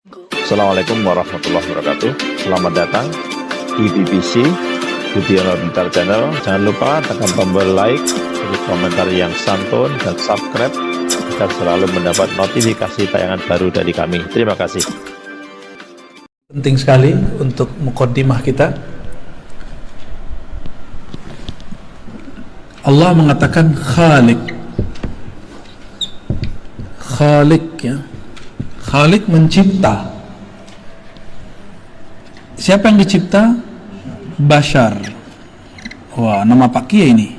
Assalamualaikum warahmatullahi wabarakatuh. Selamat datang di BBC Budiono Pintar Channel. Jangan lupa tekan tombol like, beri komentar yang santun, dan subscribe agar selalu mendapat notifikasi tayangan baru dari kami. Terima kasih. Penting sekali untuk mukaddimah kita. Allah mengatakan Khalik. Khalik, ya. Khalik mencipta. Siapa yang dicipta? Bashar. Wah, nama Pak Kiai ini.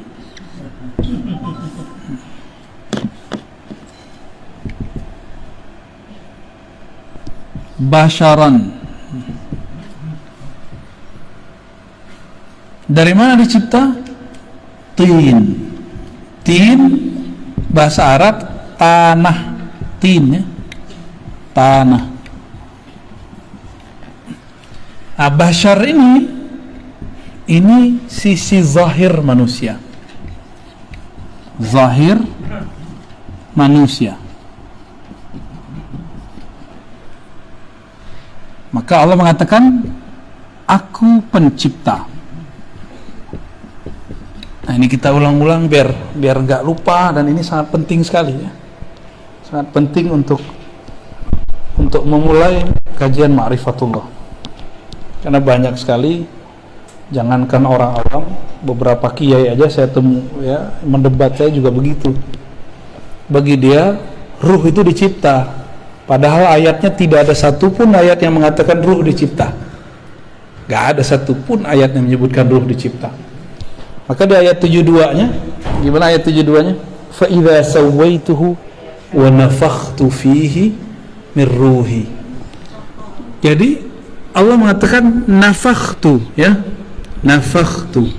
Basharan. Dari mana dicipta? Tin. Tin bahasa Arab tanah. Tin, ya. Tanah. Bashar ini sisi zahir manusia. Zahir manusia. Maka Allah mengatakan, aku pencipta. Nah, ini kita ulang-ulang biar nggak lupa, dan ini sangat penting sekali, ya. Sangat penting untuk memulai kajian ma'rifatullah. Karena banyak sekali, jangankan orang awam, beberapa kiai aja saya temu, ya, mendebat saya juga begitu. Bagi dia, ruh itu dicipta. Padahal ayatnya tidak ada satupun ayat yang mengatakan ruh dicipta. Gak ada satupun ayat yang menyebutkan ruh dicipta. Maka di ayat 72-nya, gimana ayat 72-nya? فَإِذَا سَوَّيْتُهُ وَنَفَخْتُ فِيهِ مِنْ رُوحِي. Jadi Allah mengatakan nafakhtu, ya. Nafakhtu.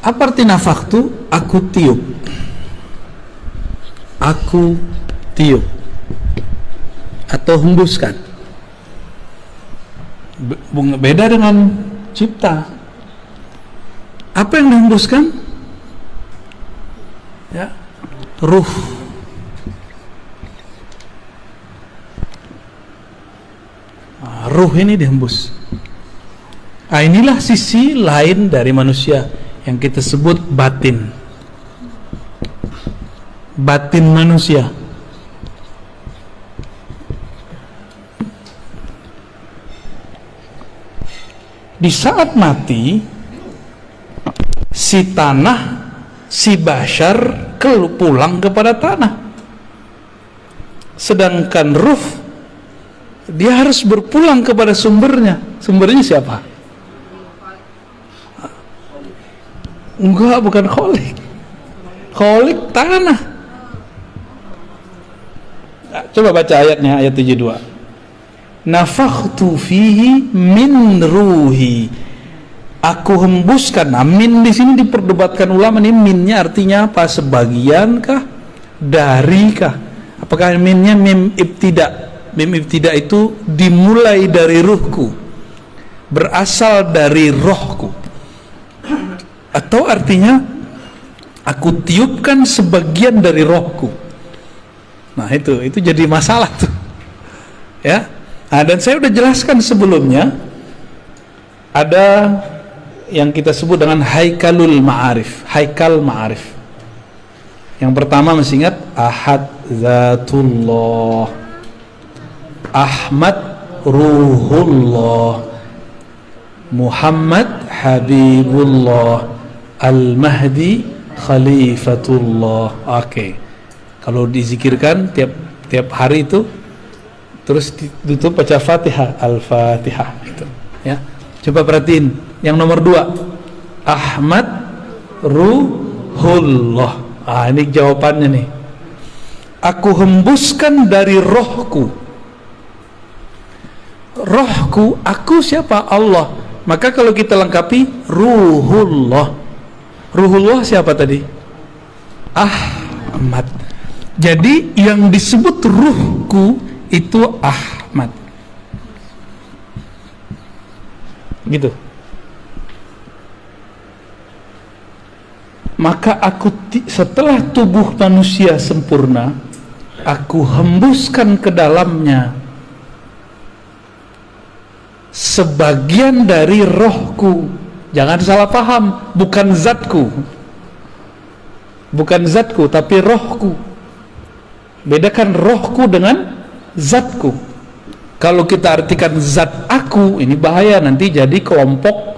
Apa arti nafakhtu? Aku tiup. Aku tiup atau hembuskan. Beda dengan cipta. Apa yang dihembuskan? Ya, ruh. Ruh ini dihembus. Inilah sisi lain dari manusia yang kita sebut batin. Batin manusia. Di saat mati, si tanah, si bashar pulang kepada tanah. Sedangkan ruh, dia harus berpulang kepada sumbernya. Sumbernya siapa? Enggak, bukan Kholik. Kholik tanah. Coba baca ayatnya, ayat 72. Nafakhtu fihi min ruhi. Aku hembuskan. Nah, min di sini diperdebatkan ulama, ini minnya artinya apa? Sebagian kah? Dari kah? Apakah minnya mim ibtida? Mim ibtida itu dimulai dari ruhku, berasal dari rohku. Atau artinya aku tiupkan sebagian dari rohku. Nah, itu jadi masalah tuh, ya. Nah, dan saya udah jelaskan sebelumnya, ada yang kita sebut dengan haikalul ma'arif, haikal ma'arif. Yang pertama masih ingat, ahad zatullah, Ahmad ruhullah, Muhammad habibullah, Al-Mahdi khalifatullah. Oke. Kalau dizikirkan tiap hari itu, terus ditutup baca Fatihah, Al-Fatihah gitu, ya. Coba perhatiin yang nomor 2, Ahmad ruhullah. Ini jawabannya nih. Aku hembuskan dari rohku. Rohku, aku siapa? Allah. Maka kalau kita lengkapi, ruhullah. Ruhullah siapa tadi? Ahmad. Jadi yang disebut ruhku itu Ahmad. Gitu. maka setelah tubuh manusia sempurna, aku hembuskan ke dalamnya sebagian dari rohku. Jangan salah paham, bukan zatku, tapi rohku. Bedakan rohku dengan zatku. Kalau kita artikan zat aku, ini bahaya, nanti jadi kelompok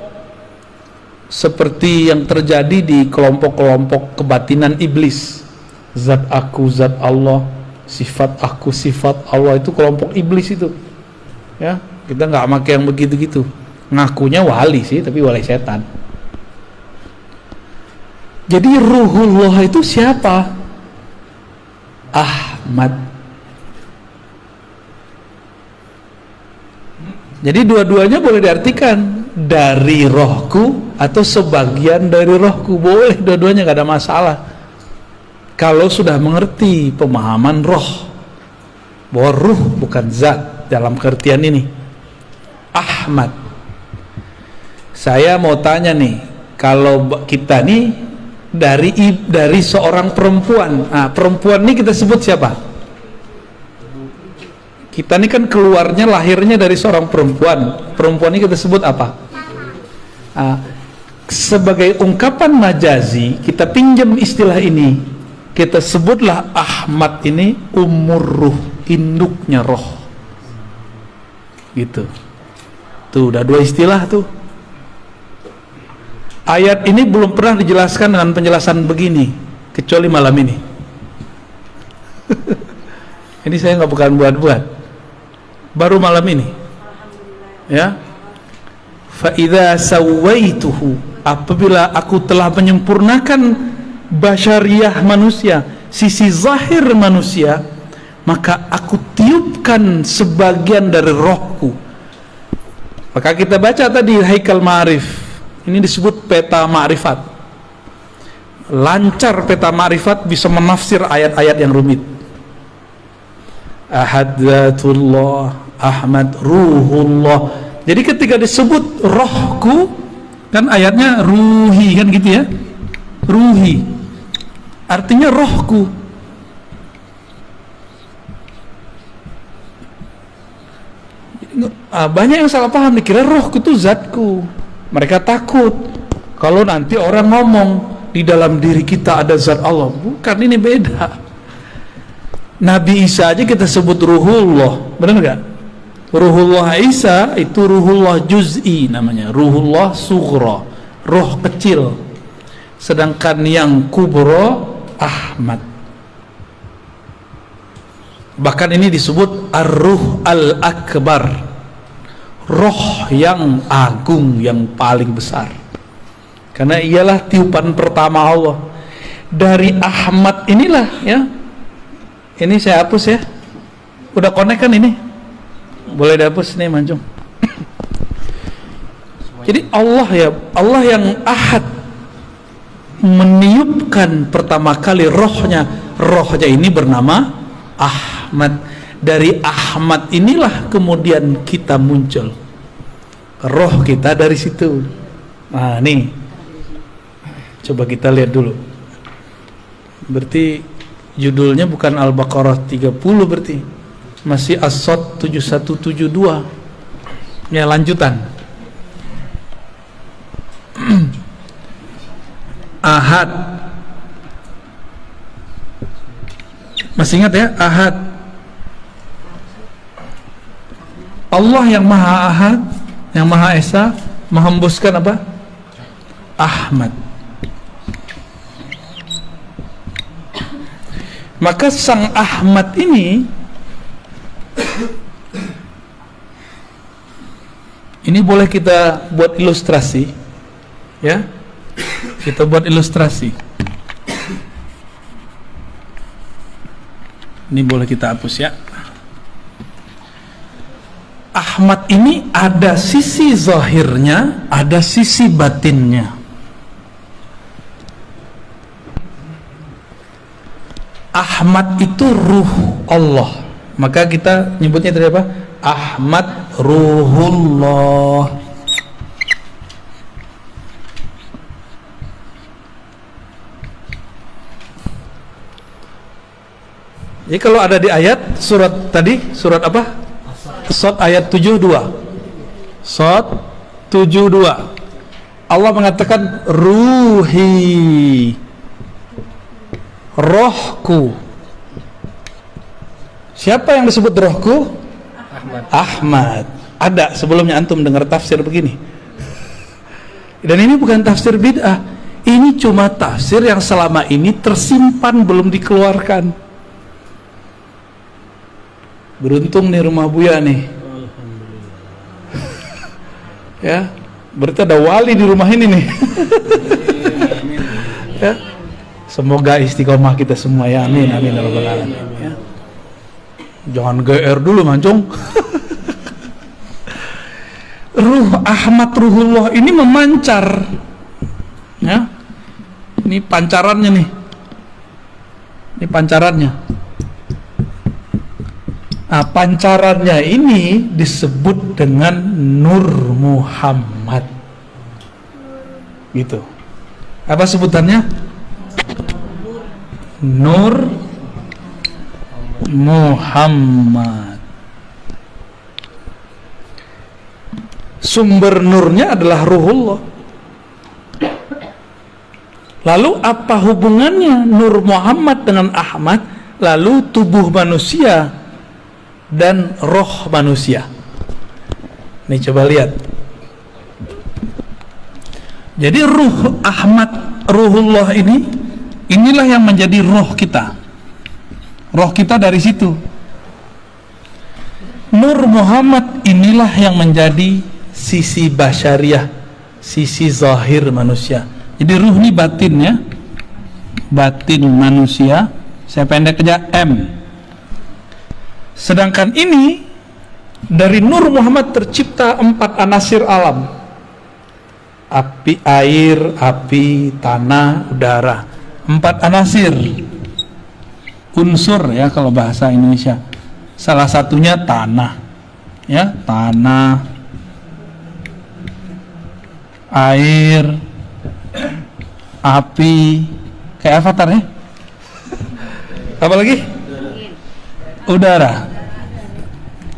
seperti yang terjadi di kelompok-kelompok kebatinan iblis. Zat aku, zat Allah, sifat aku, sifat Allah, itu kelompok iblis itu. Ya, kita nggak pakai yang begitu-gitu. Ngakunya wali sih, tapi wali setan. Jadi ruhullah itu siapa? Ahmad. Jadi dua-duanya boleh diartikan dari rohku atau sebagian dari rohku, boleh dua-duanya, gak ada masalah kalau sudah mengerti pemahaman roh, bahwa ruh bukan zat dalam pengertian ini. Ahmad, saya mau tanya nih, kalau kita nih dari seorang perempuan, nah perempuan ini kita sebut siapa? Kita ini kan keluarnya, lahirnya dari seorang perempuan. Perempuan ini kita sebut apa? Sebagai ungkapan majazi, kita pinjam istilah ini, kita sebutlah Ahmad ini umur ruh, induknya roh. Gitu. Tuh, udah dua istilah tuh. Ayat ini belum pernah dijelaskan dengan penjelasan begini, kecuali malam ini. Ini saya nggak bukan buat-buat. Baru malam ini, ya. Fa idza sawaituhu, apabila aku telah menyempurnakan basyariyah manusia, sisi zahir manusia, maka aku tiupkan sebagian dari rohku. Maka kita baca tadi Haikal Ma'arif, ini disebut peta ma'rifat. Lancar peta ma'rifat bisa menafsir ayat-ayat yang rumit. Ahad Zatullah, Ahmad Ruhullah. Jadi ketika disebut rohku, kan ayatnya ruhi, kan gitu ya, ruhi artinya rohku. Banyak yang salah paham, dikira rohku itu zatku. Mereka takut kalau nanti orang ngomong di dalam diri kita ada zat Allah. Bukan, ini beda. Nabi Isa aja kita sebut ruhullah, benar nggak? Ruhullah Isa itu ruhullah juz'i namanya, ruhullah sughra, roh kecil. Sedangkan yang kubro Ahmad. Bahkan ini disebut ar-ruh al-akbar, roh yang agung, yang paling besar. Karena ialah tiupan pertama Allah. Dari Ahmad inilah, ya. Ini saya hapus ya. Udah connect kan ini? Boleh dihapus nih, Mancung. Jadi Allah, ya, Allah yang ahad meniupkan pertama kali rohnya. Rohnya ini bernama Ahmad. Dari Ahmad inilah kemudian kita muncul. Roh kita dari situ. Nah, nih. Coba kita lihat dulu. Berarti judulnya bukan Al-Baqarah 30, berarti masih As-Sod 7172. Ya, lanjutan. Ahad. Masih ingat ya? Ahad. Allah yang Maha Ahad, yang Maha Esa, menghembuskan apa? Ahmad. Maka sang Ahmad ini boleh kita buat ilustrasi, ya. Kita buat ilustrasi. Ini boleh kita hapus ya. Ahmad ini ada sisi zahirnya, ada sisi batinnya. Ahmad itu ruh Allah. Maka kita nyebutnya tadi apa? Ahmad Ruhullah. Jadi kalau ada di ayat surat tadi, surat apa? Shad ayat 72. Shad 72. Allah mengatakan ruhi, rohku. Siapa yang disebut rohku? Ahmad. Ada sebelumnya antum dengar tafsir begini. Dan ini bukan tafsir bid'ah. Ini cuma tafsir yang selama ini tersimpan belum dikeluarkan. Beruntung nih rumah Buya nih. Ya, berarti ada wali di rumah ini nih. Ya. Semoga istiqomah kita semua ya, amin amin ya rabbal alamin. Ya. Jangan GR dulu mancung. Ruh Ahmad Ruhullah ini memancar. Ya. Ini pancarannya nih. Ini pancarannya. Nah, pancarannya ini disebut dengan Nur Muhammad. Gitu. Apa sebutannya? Nur Muhammad. Sumber nurnya adalah Ruhullah. Lalu apa hubungannya Nur Muhammad dengan Ahmad? Lalu tubuh manusia dan roh manusia. Nih coba lihat. Jadi ruh Ahmad Ruhullah ini, inilah yang menjadi roh kita. Roh kita dari situ. Nur Muhammad inilah yang menjadi sisi basyariah, sisi zahir manusia. Jadi ruh ini batin ya. Batin manusia. Saya pendek aja M. Sedangkan ini dari Nur Muhammad tercipta 4 anasir alam. Api, air, api, tanah, udara. 4 anasir. Unsur ya kalau bahasa Indonesia. Salah satunya tanah. Ya, tanah, air, api, kayak avatar ya. Apa lagi? Udara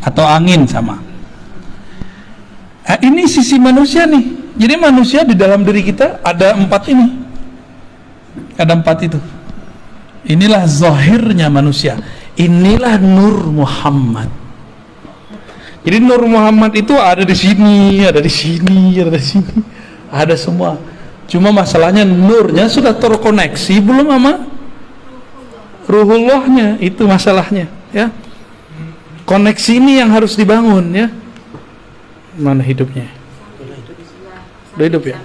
atau angin sama. Nah, ini sisi manusia nih. Jadi manusia di dalam diri kita ada 4 ini. Ada 4 itu. Inilah zahirnya manusia. Inilah Nur Muhammad. Jadi Nur Muhammad itu ada di sini, ada di sini, ada di sini, ada semua. Cuma masalahnya nurnya sudah terkoneksi belum sama Ruhullahnya, itu masalahnya. Ya, koneksi ini yang harus dibangun ya. Mana hidupnya? Udah hidup ya?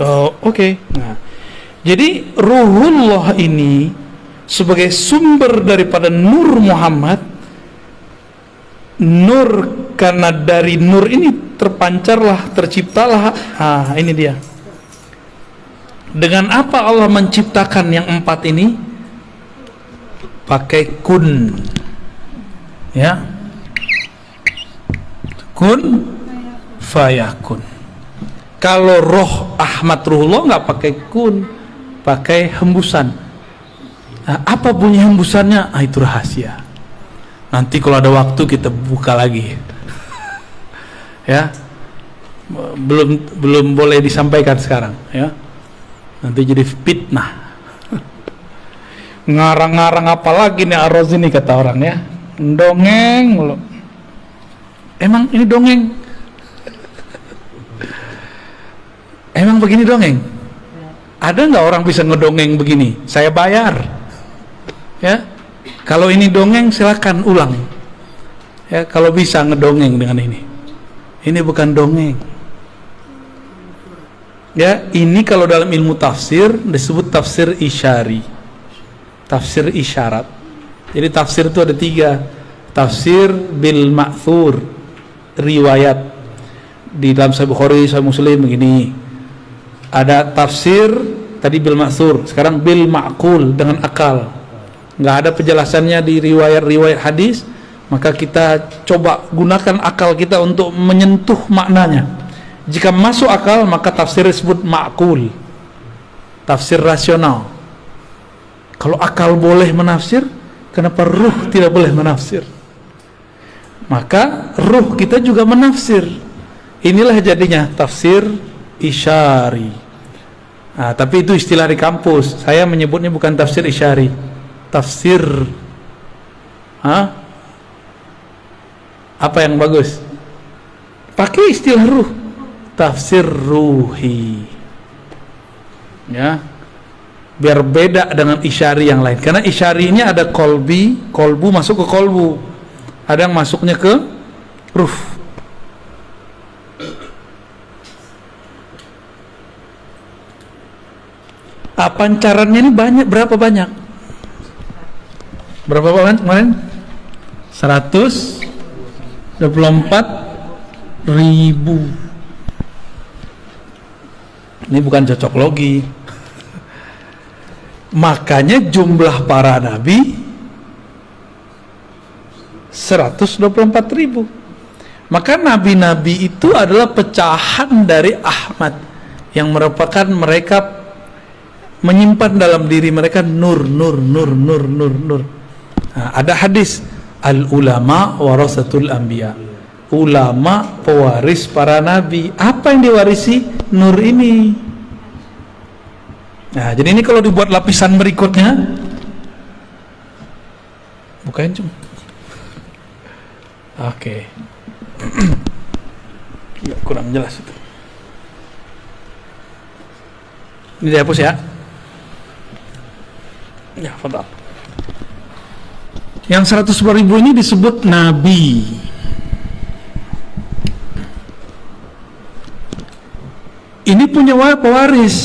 Oh, oke. Nah, jadi Ruhullah ini sebagai sumber daripada Nur Muhammad. Nur, karena dari nur ini terpancarlah, terciptalah. Ini dia. Dengan apa Allah menciptakan yang 4 ini? Pakai kun, ya, kun fayakun. Kalau roh Ahmad Ruhullah nggak pakai kun, pakai hembusan. Nah, apa bunyi hembusannya? Itu rahasia. Nanti kalau ada waktu kita buka lagi. Ya, belum boleh disampaikan sekarang. Ya, nanti jadi fitnah. Ngarang-ngarang apa lagi nih Ar-Razi nih kata orang ya, dongeng mulu. Emang ini dongeng? Emang begini dongeng? Ada nggak orang bisa ngedongeng begini? Saya bayar. Ya, kalau ini dongeng silakan ulang. Ya, kalau bisa ngedongeng dengan ini. Ini bukan dongeng. Ya, ini kalau dalam ilmu tafsir disebut tafsir isyari. Tafsir isyarat. Jadi tafsir itu ada 3. Tafsir bil ma'thur, riwayat. Di dalam Sahih Bukhari, Sahih Muslim begini. Ada tafsir tadi bil ma'thur, sekarang bil ma'qul, dengan akal. Nggak ada penjelasannya di riwayat-riwayat hadis, maka kita coba gunakan akal kita untuk menyentuh maknanya. Jika masuk akal, maka tafsir disebut ma'qul, tafsir rasional. Kalau akal boleh menafsir, Kenapa ruh tidak boleh menafsir? Maka ruh kita juga menafsir. Inilah jadinya tafsir isyari. Nah, tapi itu istilah di kampus. Saya menyebutnya bukan tafsir isyari, tafsir. Apa yang bagus? Pakai istilah ruh, tafsir ruhi. Ya, biar beda dengan isyari yang lain. Karena isyari ini ada kolbu masuk ke kolbu, ada yang masuknya ke ruh. Pancarannya ini banyak. Berapa banyak kemarin? 124.000. Ini bukan cocok logi. Makanya jumlah para nabi 124.000. Maka nabi-nabi itu adalah pecahan dari Ahmad, yang merupakan mereka menyimpan dalam diri mereka nur. Nah, ada hadis, al ulama warasatul anbiya, ulama pewaris para nabi. Apa yang diwarisi? Nur ini. Nah, jadi ini kalau dibuat lapisan berikutnya, bukain cuma. Oke. Ya, kurang jelas itu. Ini dihapus ya. Ya, fadal. Yang 110.000 ini disebut nabi. Ini punya pewaris.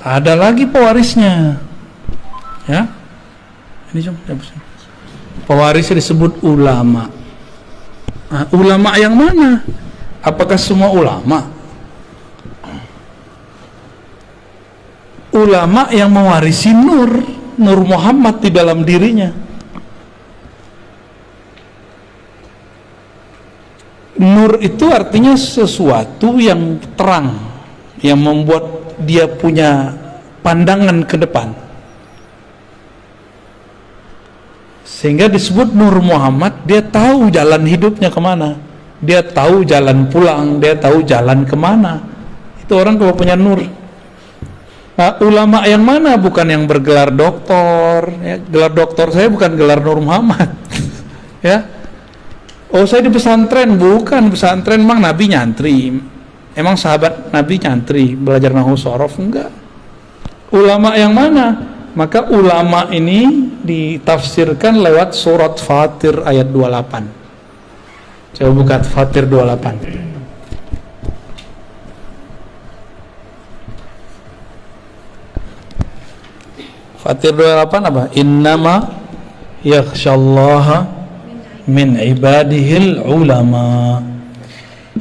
Ada lagi pewarisnya. Ya. Ini cuma pewarisnya disebut ulama. Nah, ulama yang mana? Apakah semua ulama? Ulama yang mewarisi nur Muhammad di dalam dirinya. Nur itu artinya sesuatu yang terang, yang membuat dia punya pandangan ke depan, sehingga disebut Nur Muhammad. Dia tahu jalan hidupnya kemana, dia tahu jalan pulang, dia tahu jalan kemana. Itu orang kalau punya nur. Nah, ulama yang mana? Bukan yang bergelar doktor ya. Gelar doktor saya bukan gelar Nur Muhammad. Ya. Oh, saya di pesantren. Bukan pesantren, emang Nabi nyantri? Emang sahabat Nabi nyantri belajar nahwu shorof? Enggak. Ulama yang mana? Maka ulama ini ditafsirkan lewat surat Fatir ayat 28. Coba buka Fatir 28. Fatir 28 apa? Innama yakhsyallaha min ibadihil ulama.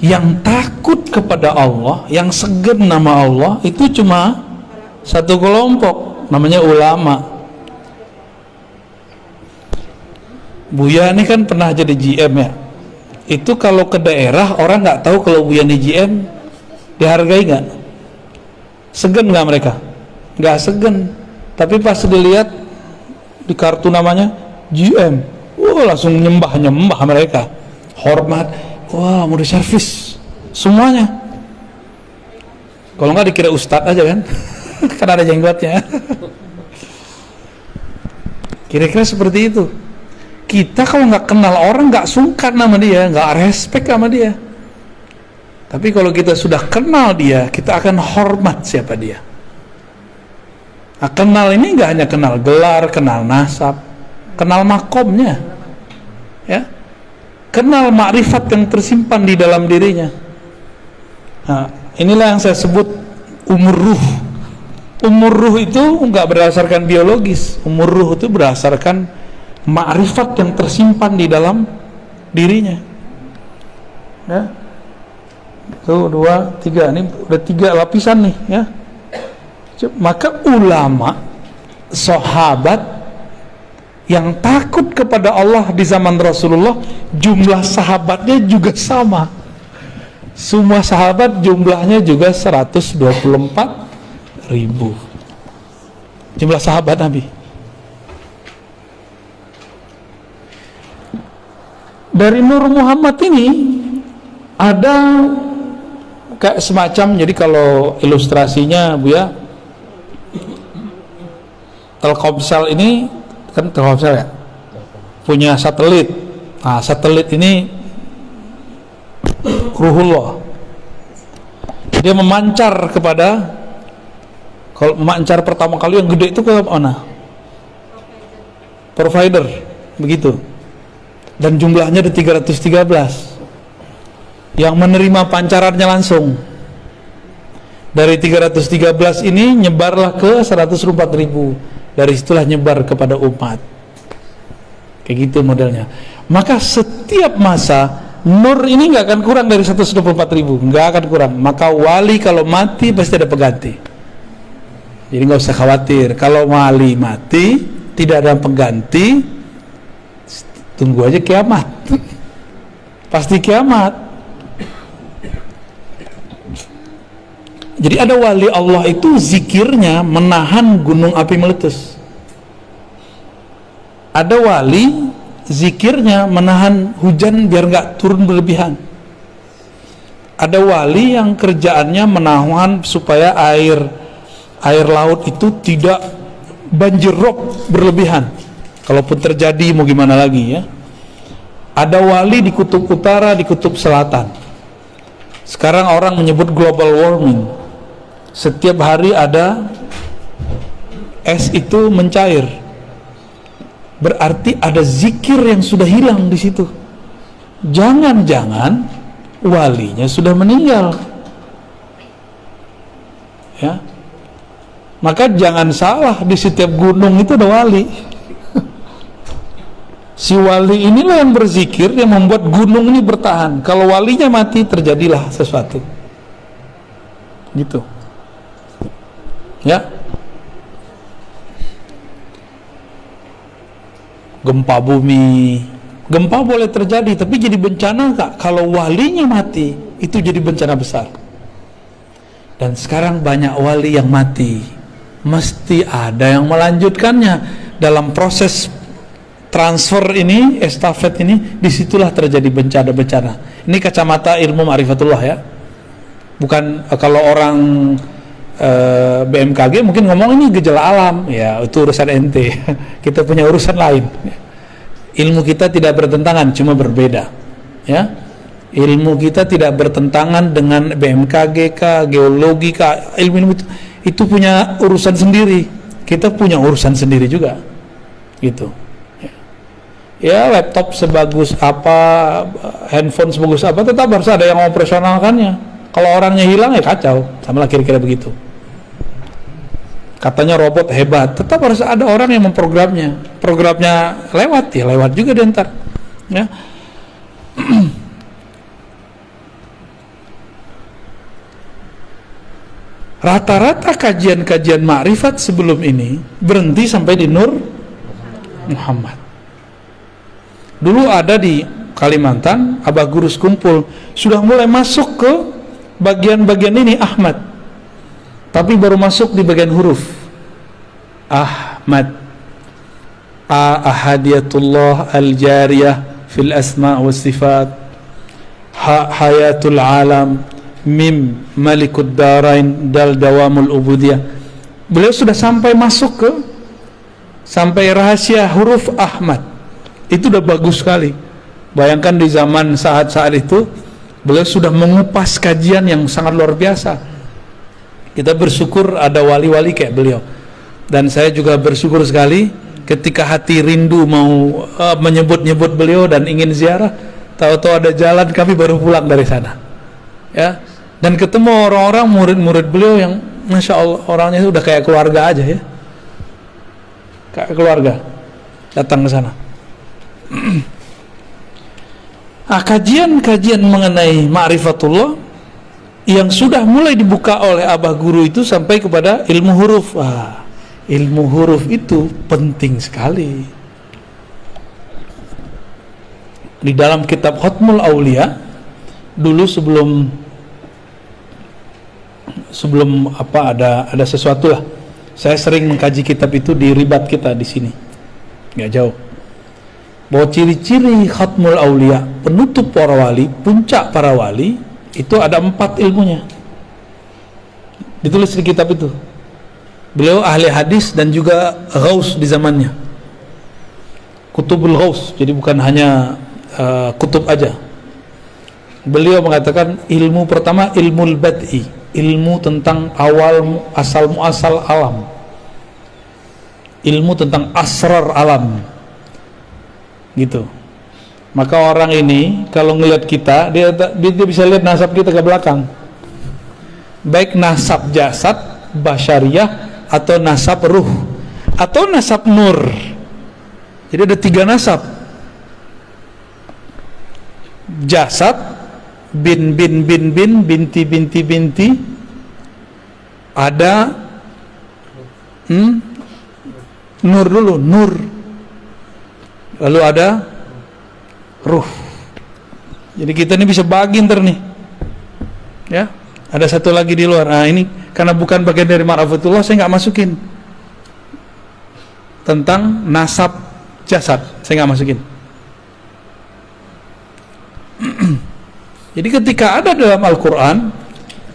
Yang takut kepada Allah, yang segan nama Allah, itu cuma satu kelompok, namanya ulama. Buya ini kan pernah jadi GM ya. Itu kalau ke daerah orang nggak tahu kalau Buya ini GM, dihargai nggak? Segan nggak mereka? Nggak segan. Tapi pas dilihat di kartu namanya GM, langsung nyembah mereka, hormat, wah mau diservis semuanya. Kalau nggak dikira ustadz aja kan, karena ada jenggotnya. Kira-kira seperti itu. Kita kalau nggak kenal orang nggak sungkan sama dia, nggak respect sama dia. Tapi kalau kita sudah kenal dia, kita akan hormat siapa dia. Nah, kenal ini nggak hanya kenal gelar, kenal nasab, kenal makomnya, ya, kenal makrifat yang tersimpan di dalam dirinya. Nah, inilah yang saya sebut umur ruh. Umur ruh itu nggak berdasarkan biologis. Umur ruh itu berdasarkan makrifat yang tersimpan di dalam dirinya. Ya, tuh 2, 3, ini udah 3 lapisan nih, ya. Maka ulama, sahabat yang takut kepada Allah di zaman Rasulullah, jumlah sahabatnya juga sama. Semua sahabat jumlahnya juga 124.000. Jumlah sahabat Nabi. dari Nur Muhammad ini ada kayak semacam, jadi kalau ilustrasinya Bu ya, Telkomsel ini kan Telkomsel ya, punya satelit. Nah, satelit ini Ruhullah. Dia memancar kepada, kalau memancar pertama kali yang gede itu ke mana? Provider, begitu. Dan jumlahnya ada 313 yang menerima pancarannya langsung. Dari 313 ini nyebarlah ke 104.000. Dari situlah nyebar kepada umat. Kayak gitu modelnya. Maka setiap masa nur ini nggak akan kurang dari 124.000, nggak akan kurang. Maka wali kalau mati pasti ada pengganti. Jadi nggak usah khawatir. Kalau wali mati tidak ada pengganti, tunggu aja kiamat. Pasti kiamat. Jadi ada wali Allah itu zikirnya menahan gunung api meletus. Ada wali zikirnya menahan hujan biar nggak turun berlebihan. Ada wali yang kerjaannya menahan supaya air laut itu tidak banjir rob berlebihan. Kalaupun terjadi mau gimana lagi ya. Ada wali di kutub utara, di kutub selatan. Sekarang orang menyebut global warming. Setiap hari ada es itu mencair. Berarti ada zikir yang sudah hilang di situ. Jangan-jangan walinya sudah meninggal. Ya. Maka jangan salah, di setiap gunung itu ada wali. Si wali inilah yang berzikir yang membuat gunung ini bertahan. Kalau walinya mati terjadilah sesuatu. Gitu. Ya. Gempa bumi, gempa boleh terjadi, tapi jadi bencana enggak? Kalau walinya mati, itu jadi bencana besar. Dan sekarang banyak wali yang mati, mesti ada yang melanjutkannya. Dalam proses transfer ini, estafet ini, disitulah terjadi bencana-bencana. Ini kacamata ilmu ma'rifatullah ya. Bukan kalau orang BMKG mungkin ngomong ini gejala alam, ya itu urusan ente. Kita punya urusan lain. Ilmu kita tidak bertentangan, cuma berbeda. Ya, ilmu kita tidak bertentangan dengan BMKG kah, geologi kah, ilmu itu punya urusan sendiri. Kita punya urusan sendiri juga, gitu. Ya, laptop sebagus apa, handphone sebagus apa, tetap harus ada yang operasionalkannya. Kalau orangnya hilang ya kacau, sama lah kira-kira begitu. Katanya robot hebat, tetap harus ada orang yang memprogramnya. Programnya lewat ya, lewat juga dia ntar. Ya. Rata-rata kajian-kajian ma'rifat sebelum ini berhenti sampai di Nur Muhammad. Dulu ada di Kalimantan, Abah Gurus kumpul, sudah mulai masuk ke bagian-bagian ini Ahmad. Tapi baru masuk di bagian huruf. Ahmad. Ahadiyatullah al-jariyah fil asma' wa sifat. Hayatul alam. Mim malikud darain dal dawamul ubudiyah. Beliau sudah sampai masuk ke sampai rahasia huruf Ahmad. Itu udah bagus sekali. Bayangkan di zaman saat-saat itu beliau sudah mengupas kajian yang sangat luar biasa. Kita bersyukur ada wali-wali kayak beliau. Dan saya juga bersyukur sekali ketika hati rindu mau menyebut-nyebut beliau dan ingin ziarah, tahu-tahu ada jalan, kami baru pulang dari sana. Ya. Dan ketemu orang-orang murid-murid beliau yang Masya Allah orangnya itu udah kayak keluarga aja ya. Kayak keluarga datang ke sana. Kajian-kajian mengenai ma'rifatullah yang sudah mulai dibuka oleh Abah Guru itu sampai kepada ilmu huruf. Ilmu huruf itu penting sekali. Di dalam kitab Khatmul Aulia dulu sebelum apa ada sesuatu lah. Saya sering mengkaji kitab itu di ribat kita di sini. Nggak jauh. bahwa ciri-ciri khatmul aulia, penutup para wali, puncak para wali, itu ada 4 ilmunya. Ditulis di kitab itu. Beliau ahli hadis dan juga ghaus di zamannya. Kutubul ghaus, jadi bukan hanya kutub aja. Beliau mengatakan ilmu pertama ilmul bad'i, ilmu tentang awal asal muasal alam, ilmu tentang asrar alam, gitu. Maka orang ini kalau ngelihat kita, dia bisa lihat nasab kita ke belakang, baik nasab jasad basyariah atau nasab ruh atau nasab nur. Jadi ada 3 nasab: jasad, bin binti binti, ada nur dulu, nur, lalu ada ruh. Jadi kita ini bisa bagi ntar nih, ya. Ada satu lagi di luar. Nah ini karena bukan bagian dari ma'rifatullah, saya nggak masukin tentang nasab jasad, saya nggak masukin. Jadi ketika ada dalam Al-Quran,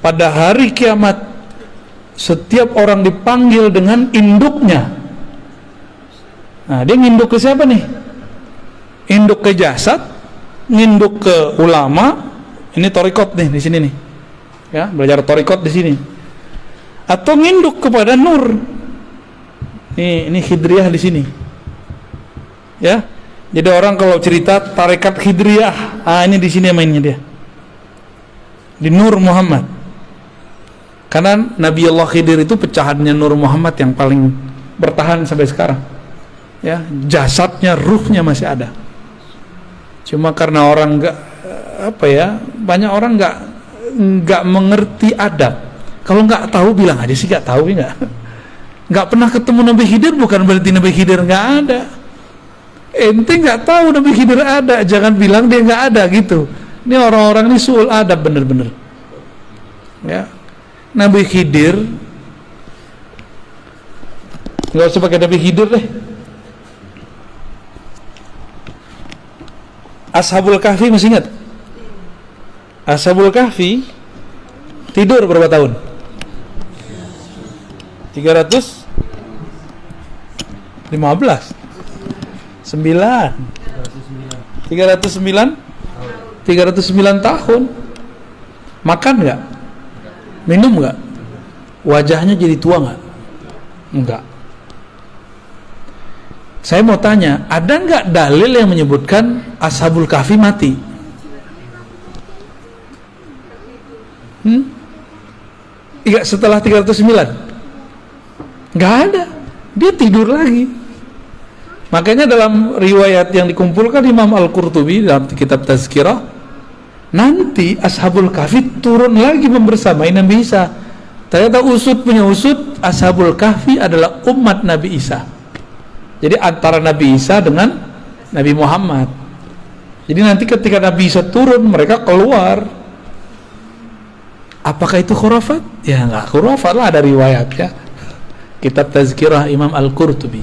pada hari kiamat setiap orang dipanggil dengan induknya. Nah, dia nginduk ke siapa nih? Induk ke jasad, nginduk ke ulama. Ini torikot nih di sini nih, ya, belajar torikot di sini. Atau nginduk kepada nur. Ini Khidriyah di sini, ya. Jadi orang kalau cerita tarekat Khidriyah, ini di sini mainnya dia, di Nur Muhammad. Karena Nabi Allah Khidir itu pecahannya Nur Muhammad yang paling bertahan sampai sekarang, ya. Jasadnya, ruhnya masih ada. Cuma karena orang banyak orang nggak mengerti adab. Kalau nggak tahu bilang aja sih nggak tahu, ya nggak pernah ketemu Nabi Khidir bukan berarti Nabi Khidir nggak ada. Ente nggak tahu Nabi Khidir ada, jangan bilang dia nggak ada gitu. Ini orang-orang ini suul adab bener-bener, ya. Nabi Khidir nggak usah pakai Nabi Khidir deh. Ashabul Kahfi masih ingat? Ashabul Kahfi tidur berapa tahun? 315 309 tahun. Makan nggak? Minum nggak? Wajahnya jadi tua nggak? Enggak. Saya mau tanya, ada nggak dalil yang menyebutkan Ashabul Kahfi mati? Iya, setelah 309? Nggak ada. Dia tidur lagi. Makanya dalam riwayat yang dikumpulkan Imam Al-Qurtubi dalam kitab Tazkirah, nanti Ashabul Kahfi turun lagi membersamai Nabi Isa. Ternyata usut punya usut, Ashabul Kahfi adalah umat Nabi Isa. Jadi antara Nabi Isa dengan Nabi Muhammad. Jadi nanti ketika Nabi Isa turun, mereka keluar. Apakah itu khurafat? Ya nggak khurafat lah, ada riwayatnya. Kitab Tazkirah Imam Al-Qurtubi,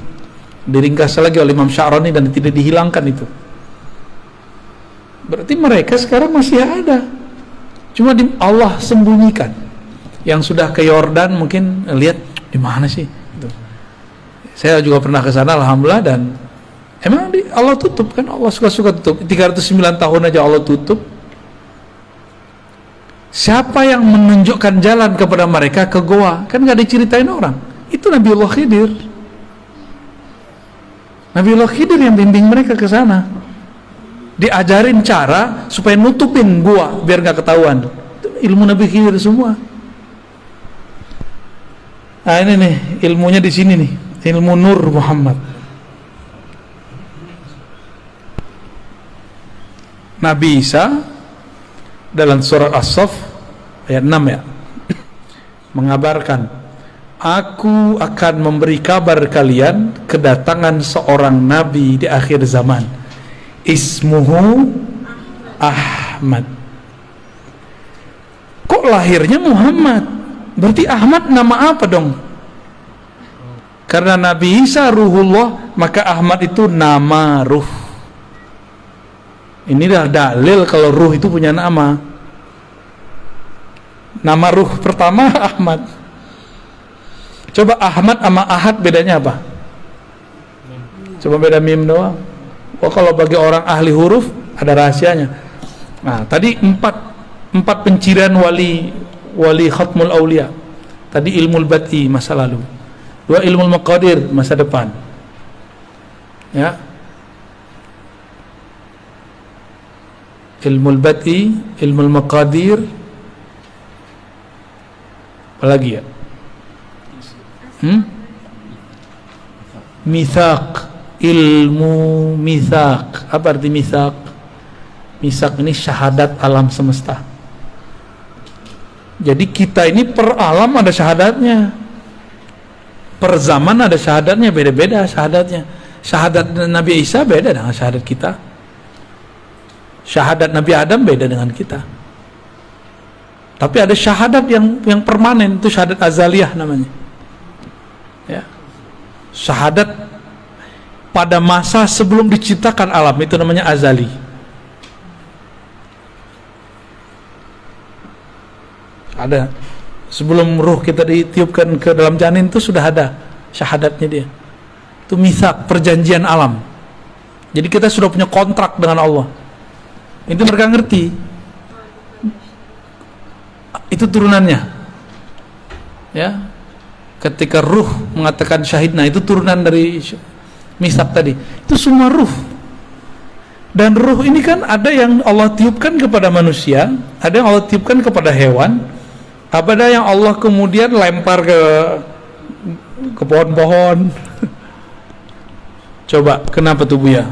diringkas lagi oleh Imam Sya'rani dan tidak dihilangkan itu. Berarti mereka sekarang masih ada, cuma Allah sembunyikan. Yang sudah ke Yordan mungkin lihat di mana sih gitu. Saya juga pernah ke sana alhamdulillah, dan emang Allah tutup kan, Allah suka-suka tutup. 309 tahun aja Allah tutup. Siapa yang menunjukkan jalan kepada mereka ke goa? Kan nggak diceritain orang. Itu Nabi Allah Khidir. Nabi Allah Khidir yang bimbing mereka ke sana. Diajarin cara supaya nutupin gua biar nggak ketahuan. Itu ilmu Nabi Khidir semua. Nah ini nih ilmunya di sini nih, ilmu Nur Muhammad. Nabi Isa dalam surat As-Saff ayat 6 ya, mengabarkan, aku akan memberi kabar kalian kedatangan seorang nabi di akhir zaman, ismuhu Ahmad. Kok lahirnya Muhammad? Berarti Ahmad nama apa dong? Karena Nabi Isa ruhullah, maka Ahmad itu nama ruh. Ini dah dalil kalau ruh itu punya nama. Nama ruh pertama Ahmad. Coba Ahmad sama Ahad bedanya apa? Coba beda mim doang. Oh, kalau bagi orang ahli huruf ada rahasianya. Nah, tadi empat pencirian wali khatmul aulia. Tadi ilmul bati masa lalu. 2 ilmul maqadir masa depan. Ya. Ilmul bati, ilmul maqadir. Apa lagi ya? Mitsaq, ilmu mitsaq. Apa arti mitsaq? Mitsaq ini syahadat alam semesta. Jadi kita ini per alam ada syahadatnya, per zaman ada syahadatnya, beda-beda syahadatnya. Syahadat Nabi Isa beda dengan syahadat kita. Syahadat Nabi Adam beda dengan kita. Tapi ada syahadat yang permanen, itu syahadat azaliyah namanya. Ya. Syahadat pada masa sebelum diciptakan alam, itu namanya azali. Ada. Sebelum ruh kita ditiupkan ke dalam janin itu sudah ada syahadatnya dia. Itu mitsaq, perjanjian alam. Jadi kita sudah punya kontrak dengan Allah. Itu mereka ngerti. Itu turunannya. Ya. Ketika ruh mengatakan syahidna, itu turunan dari mitsaq tadi. Itu semua ruh. Dan ruh ini kan ada yang Allah tiupkan kepada manusia, ada yang Allah tiupkan kepada hewan, ada yang Allah kemudian lempar ke pohon-pohon. Coba, kenapa tuh Buya?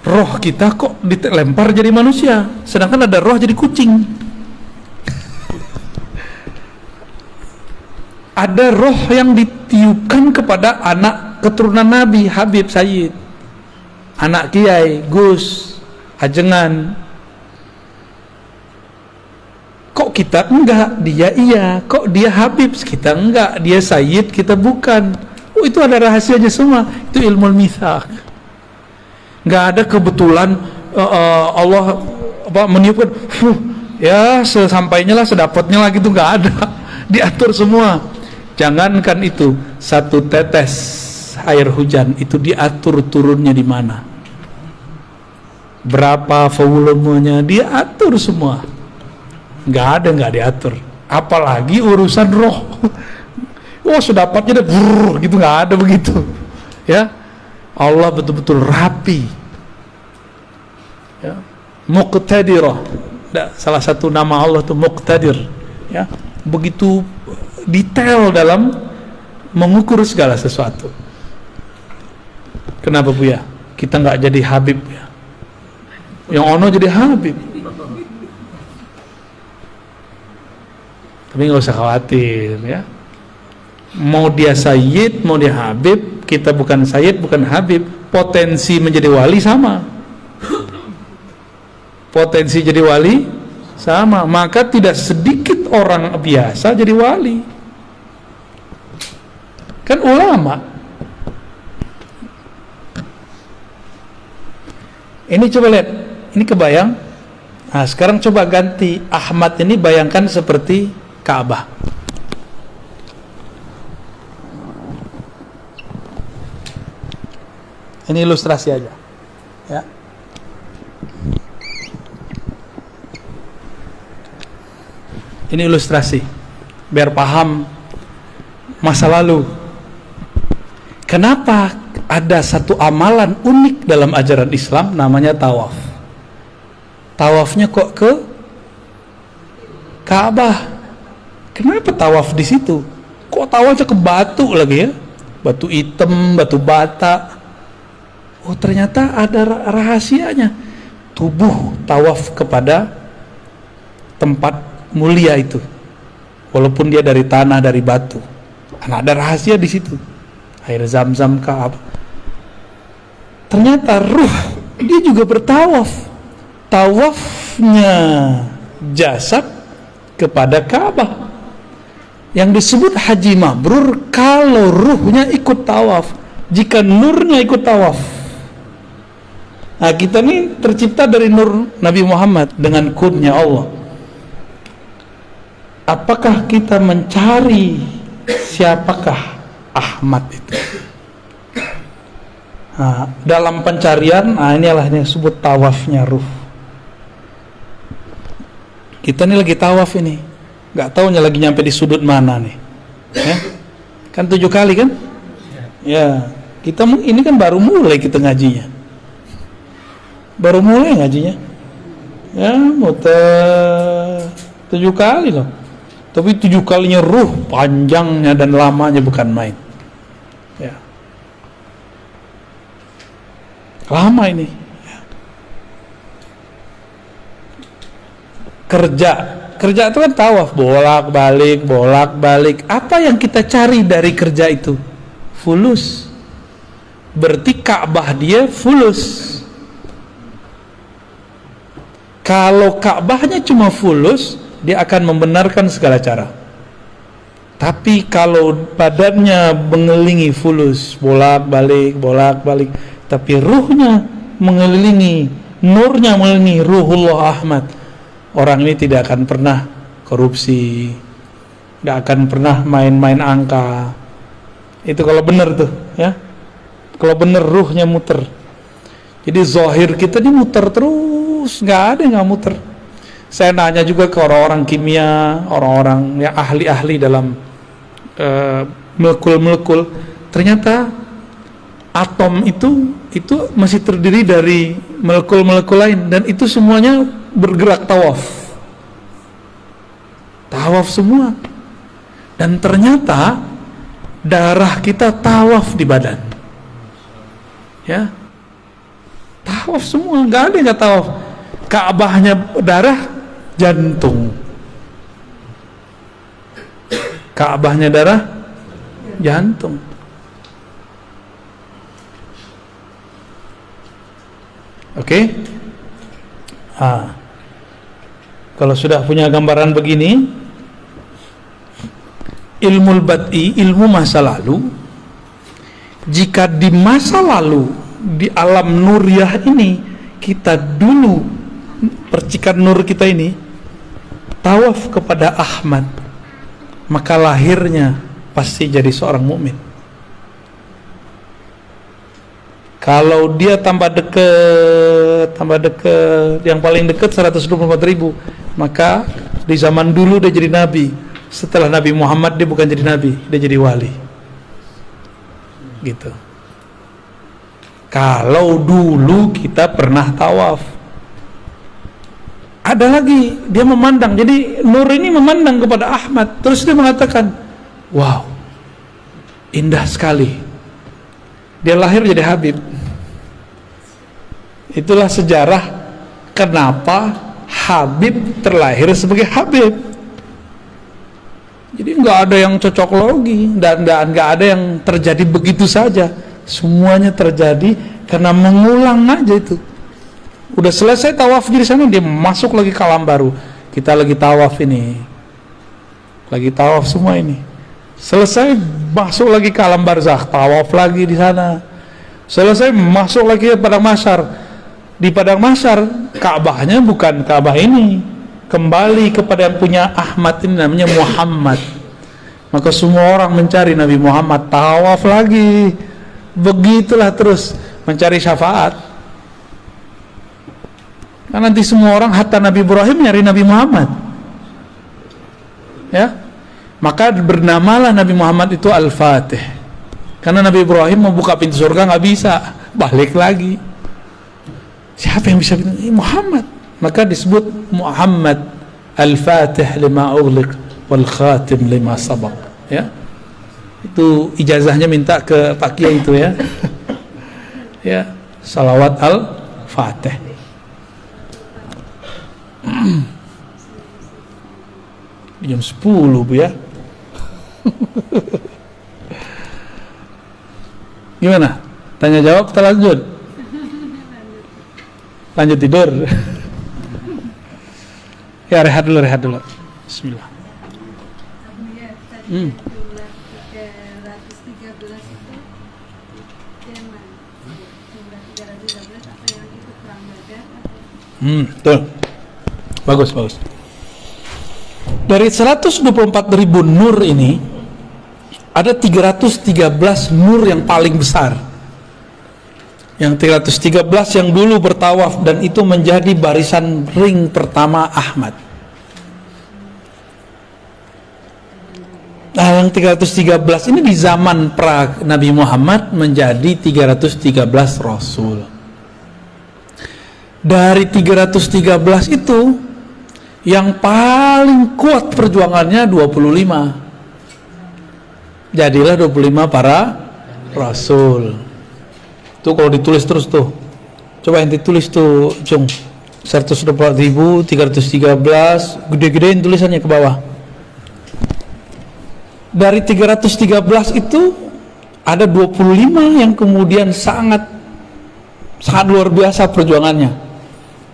Roh kita kok dilempar jadi manusia, sedangkan ada roh jadi kucing. Ada roh yang ditiupkan kepada anak keturunan Nabi, Habib Sayyid, anak Kiai, Gus, Ajengan. Kok kita enggak? Dia iya. Kok dia Habib? Kita enggak. Dia Sayyid, kita bukan. Oh, itu ada rahasianya semua. Itu ilmu mitsaq. Enggak ada kebetulan Allah meniupkan, ya sesampainya lah, sedapatnya lah gitu, enggak ada. Diatur semua. Jangankan itu, satu tetes air hujan itu diatur turunnya di mana, berapa volumenya, diatur semua. Nggak diatur. Apalagi urusan roh. Oh, sedapatnya deh, gitu, nggak ada begitu. Ya, Allah betul-betul rapi. Ya, Muqtadirah. Salah satu nama Allah itu Muqtadir. Ya, begitu detail dalam mengukur segala sesuatu. Kenapa Buya? Kita nggak jadi Habib ya? Yang ono jadi Habib. Tapi nggak usah khawatir ya. Mau dia Sayyid, mau dia Habib, kita bukan Sayyid, bukan Habib, potensi menjadi wali sama. Potensi jadi wali sama. Maka tidak sedikit orang biasa jadi wali. Kan ulama. Ini coba lihat, ini kebayang. Nah, sekarang coba ganti Ahmad ini, bayangkan seperti Ka'bah. Ini ilustrasi aja, ya. Ini ilustrasi, biar paham masa lalu. Kenapa ada satu amalan unik dalam ajaran Islam namanya tawaf? Tawafnya kok ke Ka'bah? Kenapa tawaf di situ? Kok tawafnya ke batu lagi ya? Batu hitam, batu bata. Oh, ternyata ada rahasianya. Tubuh tawaf kepada tempat mulia itu, walaupun dia dari tanah, dari batu. Nah, ada rahasia di situ. Air Zam-Zam Ka'bah. Ternyata ruh dia juga bertawaf. Tawafnya jasad kepada Ka'bah. Yang disebut haji mabrur kalau ruhnya ikut tawaf. Jika nurnya ikut tawaf. Nah, kita nih tercipta dari nur Nabi Muhammad dengan kunnya Allah. Apakah kita mencari siapakah Ahmad itu? Nah, dalam pencarian, inilah yang disebut tawafnya ruh. Kita nih lagi tawaf ini, nggak taunya lagi nyampe di sudut mana nih, ya? Kan 7 kali kan? Ya, kita ini kan baru mulai kita ngajinya, baru mulai ngajinya, ya muter 7 kali loh. Tapi 7 kalinya ruh, panjangnya dan lamanya bukan main. Ya. Lama ini. Ya. Kerja itu kan tawaf, bolak-balik. Apa yang kita cari dari kerja itu? Fulus. Berarti Ka'bah dia fulus. Kalau Ka'bahnya cuma fulus, dia akan membenarkan segala cara. Tapi kalau badannya mengelilingi fulus, bolak-balik, tapi ruhnya mengelilingi, nurnya mengelilingi ruhullah Ahmad, orang ini tidak akan pernah korupsi, tidak akan pernah main-main angka. Itu kalau benar tuh, ya. Kalau benar ruhnya muter. Jadi zahir kita ini muter terus, nggak ada yang nggak muter. Saya nanya juga ke orang-orang kimia, orang-orang yang ahli-ahli dalam molekul-molekul. Ternyata atom itu masih terdiri dari molekul-molekul lain, dan itu semuanya bergerak tawaf semua. Dan ternyata darah kita tawaf di badan, ya, tawaf semua, nggak ada yang nggak tawaf. Ka'bahnya darah, jantung. Ka'bahnya darah, jantung. Oke? Kalau sudah punya gambaran begini, ilmu bad'i, ilmu masa lalu, jika di masa lalu di alam nuriyah ini kita dulu percikan nur kita ini tawaf kepada Ahmad, maka lahirnya pasti jadi seorang mukmin. Kalau dia tambah dekat, yang paling dekat 124.000, maka di zaman dulu dia jadi nabi. Setelah Nabi Muhammad dia bukan jadi nabi, dia jadi wali. Gitu. Kalau dulu kita pernah tawaf. Ada lagi, dia memandang. Jadi nur ini memandang kepada Ahmad. Terus dia mengatakan, wow, indah sekali. Dia lahir jadi Habib. Itulah sejarah kenapa Habib terlahir sebagai Habib. Jadi nggak ada yang cocok logi, dan nggak ada yang terjadi begitu saja. Semuanya terjadi karena mengulang aja itu. Udah selesai tawaf di sana, dia masuk lagi ke alam baru. Kita lagi tawaf ini, lagi tawaf semua ini. Selesai masuk lagi ke alam barzakh, tawaf lagi di sana. Selesai masuk lagi ke padang mahsyar. Di padang mahsyar, Ka'bahnya bukan Ka'bah ini, kembali kepada yang punya Ahmad ini, namanya Muhammad. Maka semua orang mencari Nabi Muhammad, tawaf lagi. Begitulah terus mencari syafaat. Karena nanti semua orang, hatta Nabi Ibrahim nyari Nabi Muhammad, ya. Maka bernamalah Nabi Muhammad itu Al-Fatih. Karena Nabi Ibrahim membuka pintu surga nggak bisa, balik lagi. Siapa yang bisa? Muhammad. Maka disebut Muhammad Al-Fatih lima ughliq wal khatim lima sabaq, ya. Itu ijazahnya minta ke Pak Kiai itu, ya. Ya, salawat Al-Fatih. Jam 10, Bu, ya. Gimana? Tanya jawab, kita lanjut. Lanjut tidur. Ya, rehat dulu. Bismillah. Jumlah 313 itu Jerman. Jumlah 313 Betul. Bagus. Dari 124.000 nur ini, ada 313 nur yang paling besar. Yang 313 yang dulu bertawaf, dan itu menjadi barisan ring pertama Ahmad. Nah, yang 313 ini di zaman pra Nabi Muhammad menjadi 313 Rasul. Dari 313 itu, yang paling kuat perjuangannya 25. Jadilah 25 para Rasul. Tuh kalau ditulis terus tuh. Coba yang ditulis tuh, Cung. 124.000, 313, gede-gedein tulisannya ke bawah. Dari 313 itu ada 25 yang kemudian sangat luar biasa perjuangannya.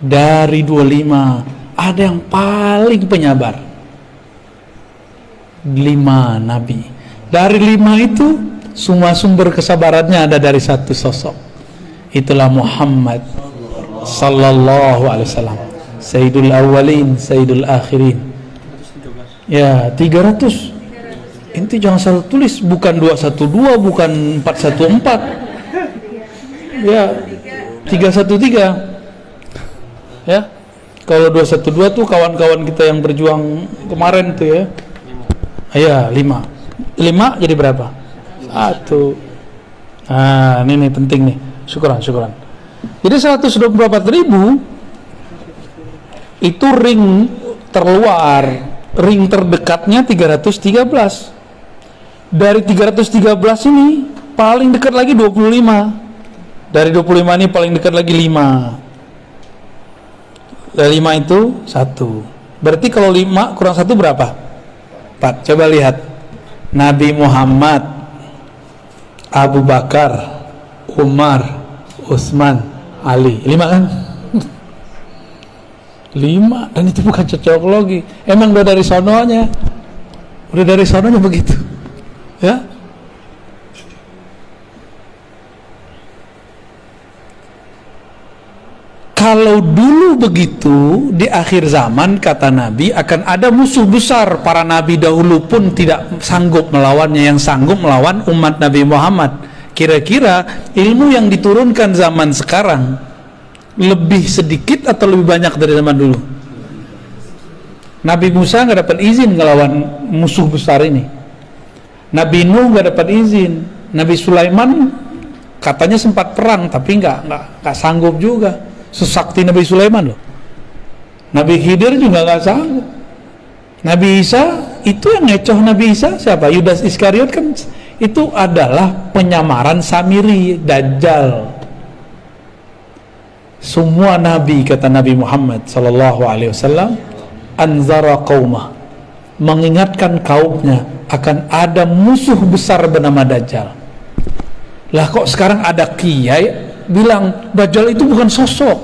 Dari 25 ada yang paling penyabar, 5 nabi. Dari 5 itu semua sumber kesabarannya ada dari satu sosok, itulah Muhammad sallallahu alaihi wasallam, Sayyidul Awwalin, Sayyidul Akhirin. Ya, 300. Inti jangan salah tulis, bukan 212, bukan 414. Ya, 313. Ya. Kalau 212 tuh kawan-kawan kita yang berjuang kemarin tuh ya. Iya, 5. 5 jadi berapa? 1. Nah, ini nih penting nih. Syukuran. Jadi 124.000 itu ring terluar, ring terdekatnya 313. Dari 313 ini paling dekat lagi 25. Dari 25 ini paling dekat lagi 5. Dari 5 itu 1. Berarti kalau 5 kurang 1 berapa? 4. Coba lihat. Nabi Muhammad, Abu Bakar, Umar, Utsman, Ali. 5 kan? 5. Dan itu bukan cocokologi. Emang udah dari sononya. Udah dari sononya begitu. Ya. Kalau dulu begitu, di akhir zaman kata Nabi akan ada musuh besar. Para nabi dahulu pun tidak sanggup melawannya, yang sanggup melawan umat Nabi Muhammad. Kira-kira ilmu yang diturunkan zaman sekarang lebih sedikit atau lebih banyak dari zaman dulu? Nabi Musa nggak dapat izin ngelawan musuh besar ini. Nabi Nuh nggak dapat izin. Nabi Sulaiman katanya sempat perang tapi nggak sanggup juga. Sesakti Nabi Sulaiman loh. Nabi Khidir juga nggak sanggup. Nabi Isa itu yang ngecoh Nabi Isa siapa? Yudas Iskariot kan itu adalah penyamaran Samiri, Dajjal. Semua Nabi, kata Nabi Muhammad sallallahu alaihi wasallam, anzara qaumah, mengingatkan kaumnya akan ada musuh besar bernama Dajjal. Lah kok sekarang ada kiai bilang Dajjal itu bukan sosok,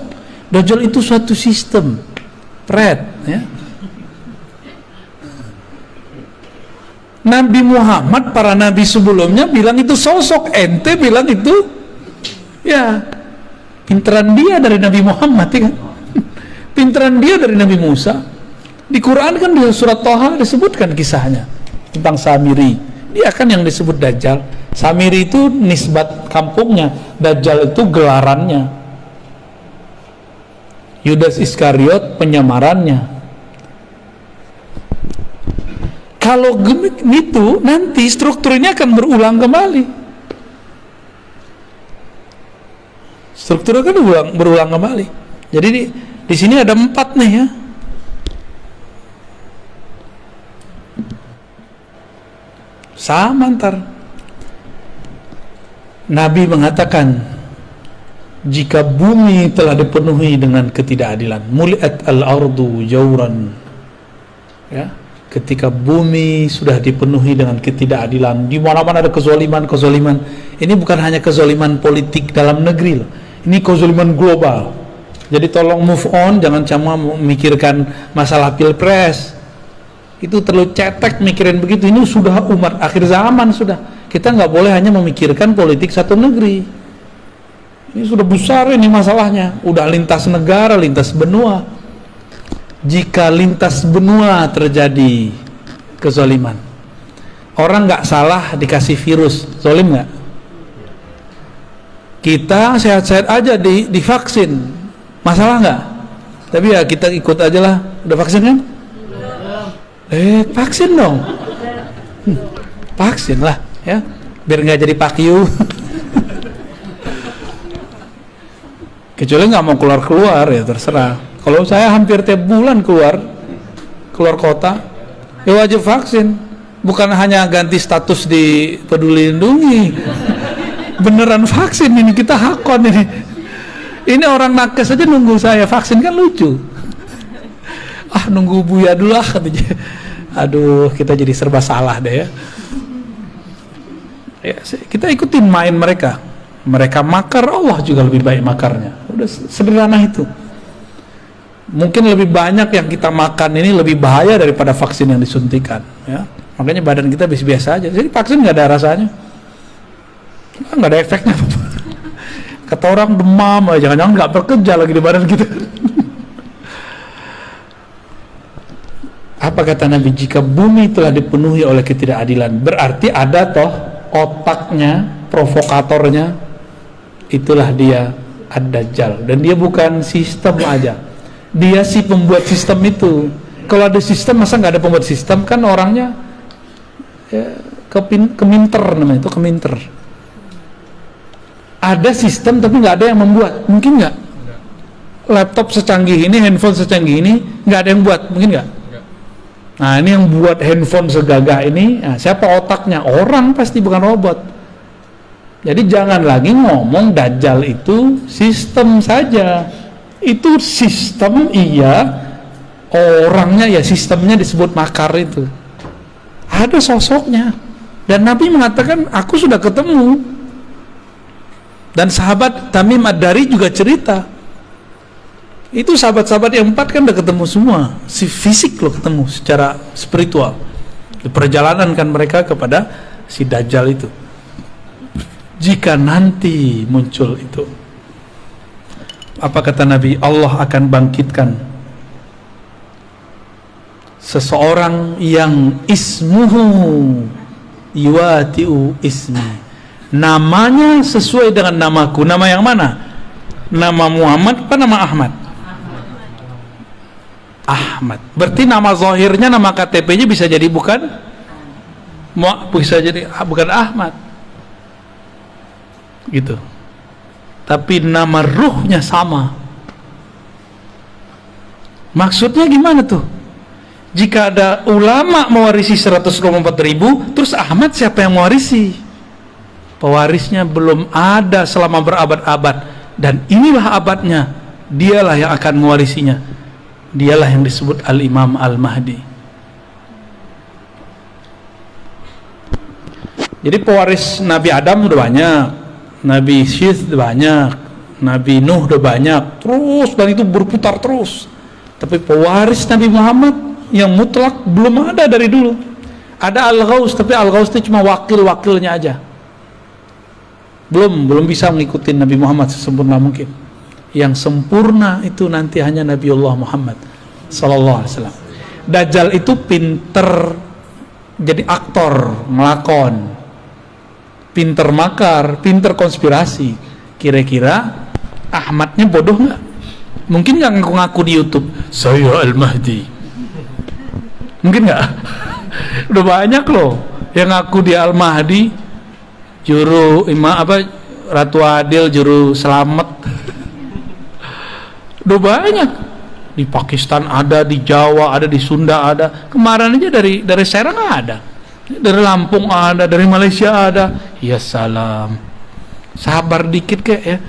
Dajjal itu suatu sistem, ya. Nabi Muhammad, para nabi sebelumnya bilang itu sosok, ente bilang itu ya pinteran dia dari Nabi Muhammad ya kan? Pinteran dia dari Nabi Musa. Di Quran kan di surat Thaha disebutkan kisahnya tentang Samiri. Dia kan yang disebut Dajjal. Samiri itu nisbat kampungnya, Dajjal itu gelarannya, Yudas Iskariot penyamarannya. Kalau gitu nanti struktur ini akan berulang kembali. Struktur akan berulang kembali. Jadi di sini ada 4 nih ya. Sama ntar. Nabi mengatakan, jika bumi telah dipenuhi dengan ketidakadilan, muliat al-ardu jawran, ya, ketika bumi sudah dipenuhi dengan ketidakadilan, di mana-mana ada kezaliman, ini bukan hanya kezaliman politik dalam negeri loh, ini kezaliman global. Jadi tolong move on, jangan cuma memikirkan masalah pilpres, itu terlalu cetek mikirin begitu. Ini sudah umat akhir zaman sudah. Kita nggak boleh hanya memikirkan politik satu negeri. Ini sudah besar ini masalahnya, udah lintas negara, lintas benua. Jika lintas benua terjadi kezaliman, orang nggak salah dikasih virus, zalim nggak? Kita sehat-sehat aja divaksin, masalah nggak? Tapi ya kita ikut aja lah. Udah vaksin kan? Vaksin dong. Vaksin lah ya, biar nggak jadi pakyu. Kecuali nggak mau keluar ya terserah. Kalau saya hampir tiap bulan keluar kota, ya wajib vaksin. Bukan hanya ganti status di Peduli Lindungi, beneran vaksin ini, kita hakon ini. Ini orang nakes aja nunggu saya vaksin, kan lucu. Nunggu Buya dulu katanya. Aduh, kita jadi serba salah deh ya. Kita ikutin main mereka. Mereka makar, Allah juga lebih baik makarnya. Udah sederhana itu. Mungkin lebih banyak yang kita makan ini lebih bahaya daripada vaksin yang disuntikan ya. Makanya badan kita biasa aja. Jadi vaksin nggak ada rasanya, nggak ada efeknya. Kata orang demam, jangan-jangan nggak bekerja lagi di badan kita. Apa kata Nabi? Jika bumi telah dipenuhi oleh ketidakadilan, berarti ada toh otaknya, provokatornya, itulah dia Ad-Dajjal. Dan dia bukan sistem aja, dia si pembuat sistem itu. Kalau ada sistem, masa nggak ada pembuat sistem? Kan orangnya ya, keminter namanya itu, keminter. Ada sistem tapi nggak ada yang membuat, mungkin nggak? Laptop secanggih ini, handphone secanggih ini, nggak ada yang buat, mungkin nggak? Nah, ini yang buat handphone segagah ini, nah, siapa otaknya? Orang pasti, bukan robot. Jadi jangan lagi ngomong Dajjal itu sistem saja. Itu sistem iya, orangnya ya sistemnya disebut makar itu. Ada sosoknya. Dan Nabi mengatakan, aku sudah ketemu. Dan sahabat Tamim Ad-Dari juga cerita. Itu sahabat-sahabat yang 4 kan udah ketemu semua. Si fisik loh ketemu secara spiritual. Di perjalanan kan mereka kepada si Dajjal itu. Jika nanti muncul itu, apa kata Nabi? Allah akan bangkitkan seseorang yang ismuhu yuwatiu ismi, namanya sesuai dengan namaku. Nama yang mana? Nama Muhammad apa nama Ahmad? Ahmad. Berarti nama zahirnya, nama KTP-nya bisa jadi bukan Ahmad gitu, tapi nama ruhnya sama. Maksudnya gimana tuh? Jika ada ulama mewarisi 124.000, terus Ahmad siapa yang mewarisi? Pewarisnya belum ada selama berabad-abad, dan inilah abadnya, dialah yang akan mewarisinya. Dialah yang disebut Al-Imam Al-Mahdi. Jadi pewaris Nabi Adam udah banyak, Nabi Syith udah banyak, Nabi Nuh udah banyak, terus, dan itu berputar terus. Tapi pewaris Nabi Muhammad yang mutlak belum ada dari dulu. Ada Al-Ghaus, tapi Al-Ghaus itu cuma wakil-wakilnya aja. Belum bisa mengikuti Nabi Muhammad sesempurna mungkin. Yang sempurna itu nanti hanya Nabiullah Muhammad sallallahu alaihi wasallam. Dajjal itu pinter jadi aktor, ngelakon, pinter makar, pinter konspirasi. Kira-kira Ahmadnya bodoh nggak? Mungkin nggak ngaku-ngaku di YouTube saya Al-Mahdi? Mungkin nggak? Udah banyak loh yang ngaku di Al-Mahdi, juru Ratu Adil, juru selamat. Udah banyak. Di Pakistan ada, di Jawa ada, di Sunda ada. Kemarin aja dari Serang ada, dari Lampung ada, dari Malaysia ada. Ya salam, sabar dikit kek ya.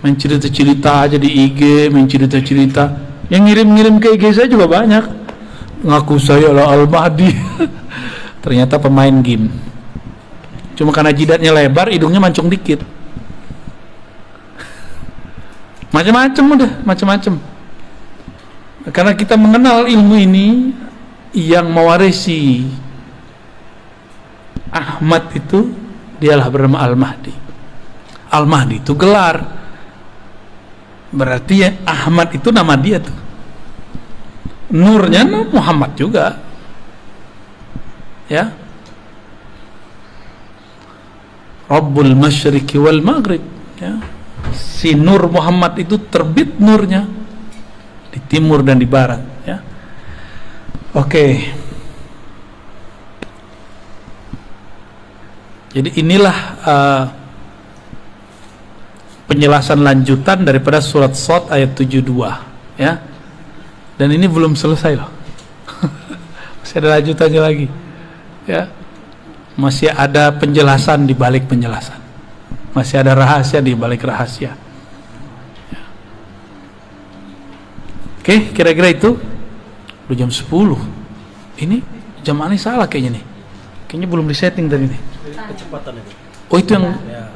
Main cerita-cerita aja di IG, main cerita-cerita. Yang ngirim-ngirim ke IG saya juga banyak, ngaku saya lah Al-Mahdi. Ternyata pemain game. Cuma karena jidatnya lebar, hidungnya mancung dikit. Macam-macam udah, macam-macam. Karena kita mengenal ilmu ini, yang mewarisi Ahmad itu dialah bernama Al-Mahdi. Al-Mahdi itu gelar. Berarti ya Ahmad itu nama dia tuh. Nurnya Muhammad juga. Ya. Rabbul Masyriqi wal Maghrib, ya. Si Nur Muhammad itu terbit nurnya di timur dan di barat, ya. Oke. Jadi inilah penjelasan lanjutan daripada surat Shad ayat 72, ya. Dan ini belum selesai loh. Masih ada lanjutannya lagi, ya. Masih ada penjelasan di balik penjelasan. Masih ada rahasia di balik rahasia. Ya. Oke, kira-kira itu. Udah jam 10. Ini jam aneh salah kayaknya nih. Kayaknya belum disetting tadi nih. Kecepatan itu. Oh,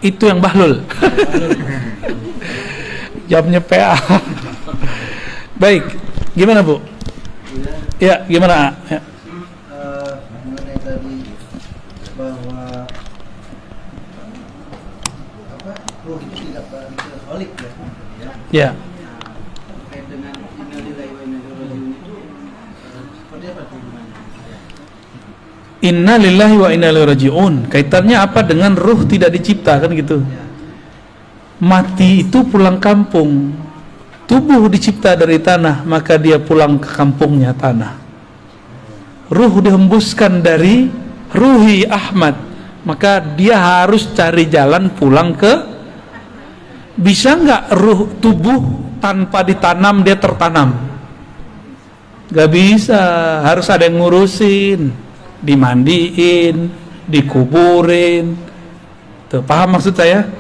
itu yang Bahlul. Jamnya PA. Baik, gimana Bu? Ya, gimana? Ya. Mengenai tadi bahwa ruh itu tidak berholik ya. Ya. Terkait dengan innalillahi wa inna ilaihi raji'un itu seperti apa hubungannya? Inna lillahi wa inna ilaihi raji'un. Kaitannya apa dengan ruh tidak dicipta, kan gitu. Mati itu pulang kampung. Tubuh dicipta dari tanah, maka dia pulang ke kampungnya tanah. Ruh dihembuskan dari ruhi Ahmad, maka dia harus cari jalan pulang ke. Bisa nggak ruh tubuh tanpa ditanam dia tertanam? Gak bisa, harus ada yang ngurusin, dimandiin, dikuburin. Tuh, paham maksud saya?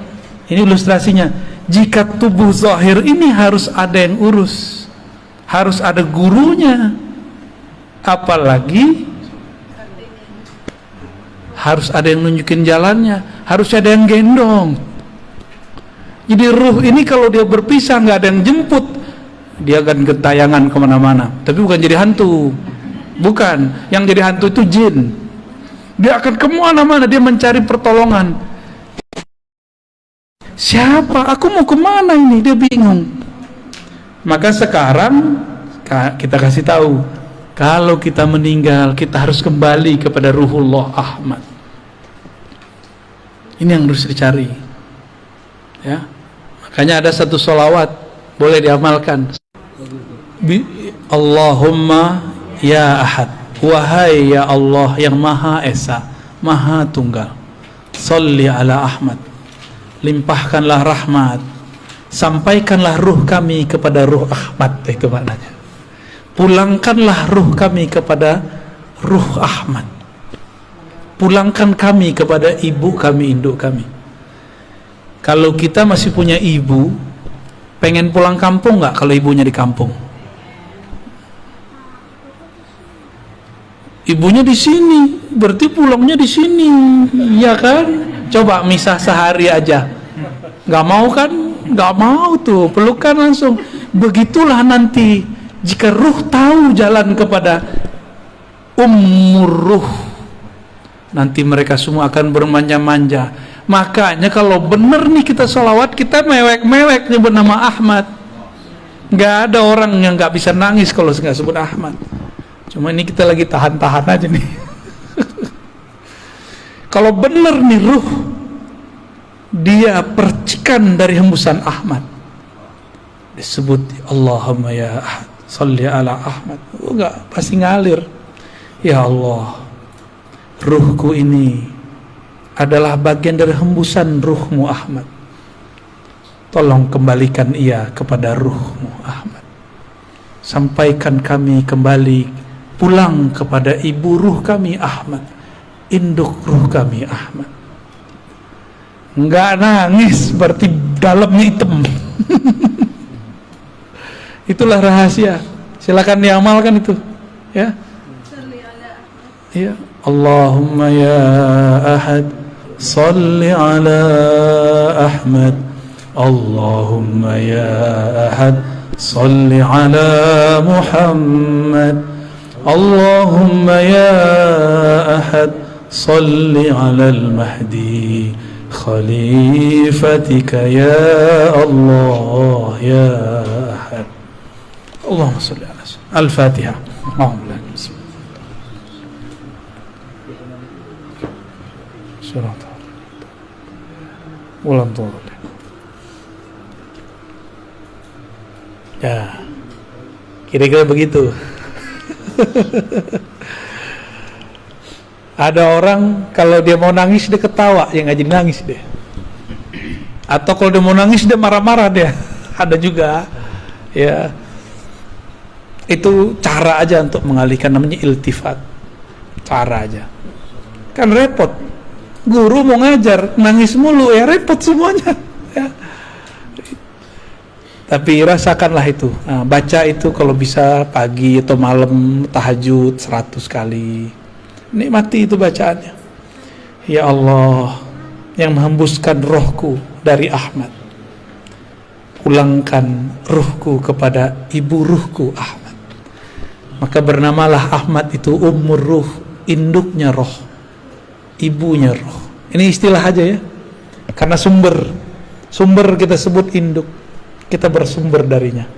Ini ilustrasinya. Jika tubuh zahir ini harus ada yang urus, harus ada gurunya, apalagi harus ada yang nunjukin jalannya, harus ada yang gendong. Jadi ruh ini kalau dia berpisah nggak ada yang jemput, dia akan gentayangan kemana-mana. Tapi bukan jadi hantu, bukan. Yang jadi hantu itu jin. Dia akan kemana-mana, dia mencari pertolongan. Siapa? Aku mau kemana ini? Dia bingung. Maka sekarang kita kasih tahu, kalau kita meninggal, kita harus kembali kepada Ruhullah Ahmad. Ini yang harus dicari, ya. Makanya ada satu sholawat, boleh diamalkan. Allahumma ya Ahad, wahai ya Allah yang Maha Esa, Maha Tunggal, sholli ala Ahmad, limpahkanlah rahmat, sampaikanlah ruh kami kepada ruh Ahmad. Itu maknanya. Pulangkanlah ruh kami kepada ruh Ahmad. Pulangkan kami kepada ibu kami, induk kami. Kalau kita masih punya ibu, pengen pulang kampung nggak kalau ibunya di kampung? Ibunya di sini, berarti pulangnya di sini, ya kan? Coba misah sehari aja, nggak mau kan? Nggak mau tuh, pelukan langsung. Begitulah nanti jika ruh tahu jalan kepada ummur ruh, nanti mereka semua akan bermanja-manja. Makanya kalau bener nih kita sholawat, kita mewek-mewek nyebut nama Ahmad. Nggak ada orang yang nggak bisa nangis kalau nggak sebut Ahmad. Cuma ini kita lagi tahan-tahan aja nih. Kalau bener nih ruh, dia percikan dari hembusan Ahmad, disebut Allahumma ya Ahad, sholli ala Ahmad. Enggak, pasti ngalir. Ya Allah, ruhku ini adalah bagian dari hembusan ruhmu Ahmad. Tolong kembalikan ia kepada ruhmu Ahmad. Sampaikan kami kembali pulang kepada ibu ruh kami Ahmad, induk ruh kami Ahmad. Enggak nangis, berarti dalamnya hitam. Itulah rahasia. Silakan diamalkan itu, ya. Ya, Allahumma ya Ahad, sholli ala Ahmad. Allahumma ya Ahad, sholli ala Muhammad. Allahumma ya Ahad, sholli ala al-Mahdi khalifatika ya Allah ya Ahad. Allahumma shalli ala sayyidina. Al-Fatihah. Ulang turun. Ya, kira-kira begitu. Ada orang kalau dia mau nangis dia ketawa, ya nggak jadi nangis deh. Atau kalau dia mau nangis dia marah-marah dia. Ada juga, ya. Itu cara aja untuk mengalihkan, namanya iltifat. Cara aja. Kan repot. Guru mau ngajar nangis mulu, ya repot semuanya. Ya. Tapi rasakanlah itu. Nah, baca itu kalau bisa pagi atau malam, tahajud 100 kali. Nikmati itu bacaannya. Ya Allah yang menghembuskan rohku dari Ahmad, pulangkan ruhku kepada ibu ruhku Ahmad. Maka bernamalah Ahmad itu ummur ruh, induknya roh, ibunya roh. Ini istilah aja ya, karena sumber kita sebut induk, kita bersumber darinya.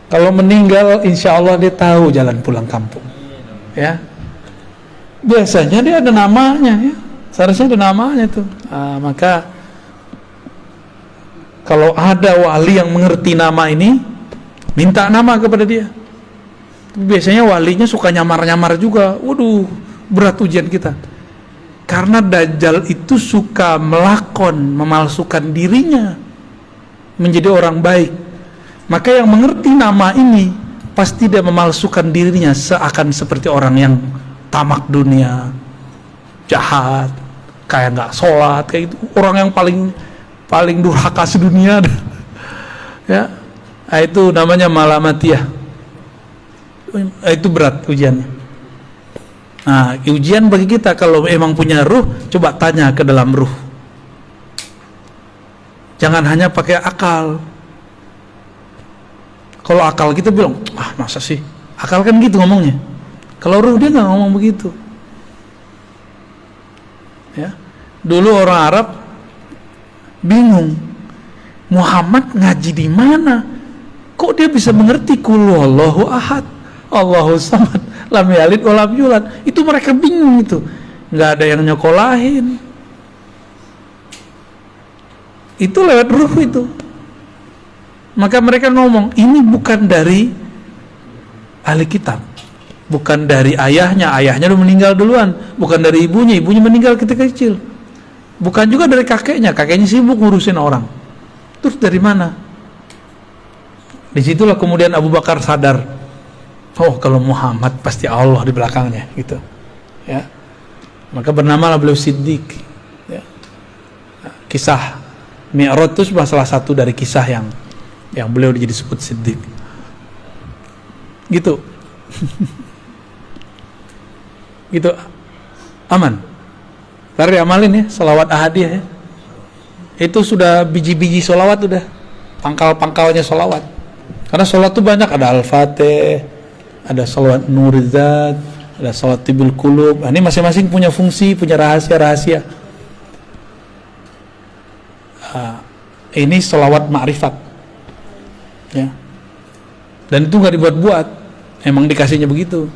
Kalau meninggal insya Allah dia tahu jalan pulang kampung, ya. Biasanya dia ada namanya, ya. Seharusnya ada namanya tuh. Maka kalau ada wali yang mengerti nama ini, minta nama kepada dia. Biasanya walinya suka nyamar-nyamar juga. Waduh, berat ujian kita. Karena Dajjal itu suka memalsukan dirinya menjadi orang baik. Maka yang mengerti nama ini pasti dia memalsukan dirinya seakan seperti orang yang tamak dunia, jahat, kayak nggak sholat, kayak gitu. Orang yang paling durhaka sedunia. Ya, itu namanya malamatiyah. Itu berat ujiannya. Nah, ujian bagi kita kalau emang punya ruh, coba tanya ke dalam ruh. Jangan hanya pakai akal. Kalau akal kita bilang, masa sih? Akal kan gitu ngomongnya. Kalau ruh dia nggak ngomong begitu. Ya, dulu orang Arab bingung, Muhammad ngaji di mana? Kok dia bisa mengerti qul huwallahu ahad, Allahu samad, lam yalid wa lam yulad? Itu mereka bingung itu. Nggak ada yang nyokolahin. Itu lewat ruh itu. Maka mereka ngomong, ini bukan dari ahli kitab. Bukan dari ayahnya udah meninggal duluan. Bukan dari ibunya meninggal ketika kecil. Bukan juga dari kakeknya sibuk ngurusin orang. Terus dari mana? Disitulah kemudian Abu Bakar sadar, oh kalau Muhammad pasti Allah di belakangnya, gitu. Ya, maka bernamalah beliau Siddiq. Ya. Kisah Mi'raj itu salah satu dari kisah yang beliau jadi disebut Siddiq. Gitu. Gitu, aman. Tadi amalin ya, salawat ahadiyah ya. Itu sudah biji-biji salawat, udah pangkal-pangkalnya salawat. Karena salawat itu banyak, ada Al-Fatih, ada salawat Nurizat, ada salawat Tibul Qulub. Ini masing-masing punya fungsi, punya rahasia-rahasia. Ini salawat ma'rifat, ya. Dan itu nggak dibuat-buat, emang dikasihnya begitu.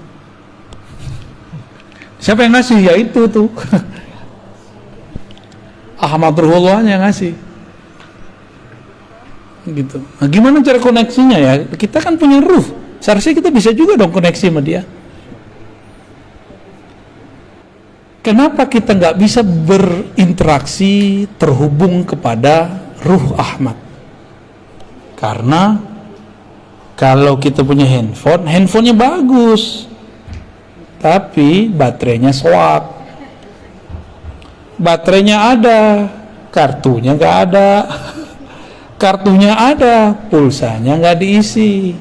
Siapa yang ngasih? Ya itu tuh Ahmad Ruhullah yang ngasih, gitu. Nah, gimana cara koneksinya ya? Kita kan punya ruh, seharusnya kita bisa juga dong koneksi sama dia. Kenapa kita nggak bisa berinteraksi, terhubung kepada ruh Ahmad? Karena kalau kita punya handphonenya bagus, tapi baterainya soak. Baterainya ada, kartunya nggak ada. Kartunya ada, pulsanya nggak diisi.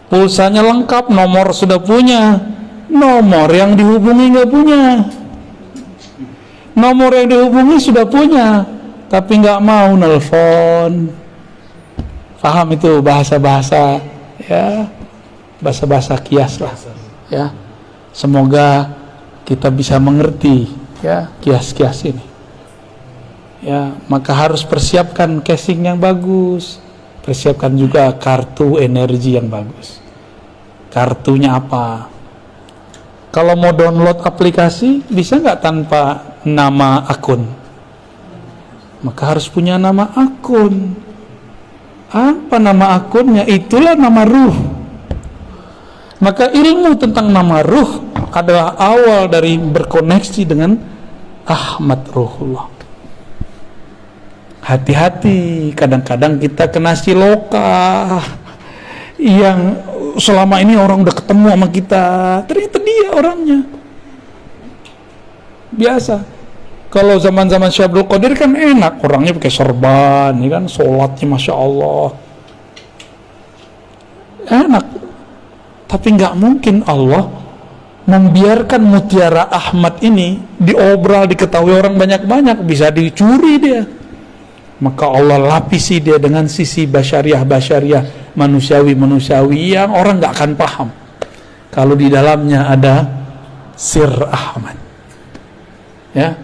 Pulsanya lengkap, nomor sudah punya, nomor yang dihubungi nggak punya. Nomor yang dihubungi sudah punya, tapi nggak mau nelpon. Paham itu bahasa-bahasa, ya, bahasa-bahasa kias lah, ya. Semoga kita bisa mengerti ya kias-kias ini. Ya, maka harus persiapkan casing yang bagus, persiapkan juga kartu energi yang bagus. Kartunya apa? Kalau mau download aplikasi, bisa nggak tanpa nama akun? Maka harus punya nama akun. Apa nama akunnya? Itulah nama ruh. Maka ilmu tentang nama ruh adalah awal dari berkoneksi dengan Ahmad Ruhullah. Hati-hati, kadang-kadang kita kena siloka yang selama ini orang udah ketemu sama kita, ternyata dia orangnya. Biasa. Kalau zaman-zaman Syekh Abdul Qadir kan enak, orangnya pakai serban, ya kan, sholatnya Masya Allah. Enak. Tapi nggak mungkin Allah membiarkan mutiara Ahmad ini diobral, diketahui orang banyak-banyak, bisa dicuri dia. Maka Allah lapisi dia dengan sisi basyariah manusiawi yang orang nggak akan paham kalau di dalamnya ada sir Ahmad. Ya,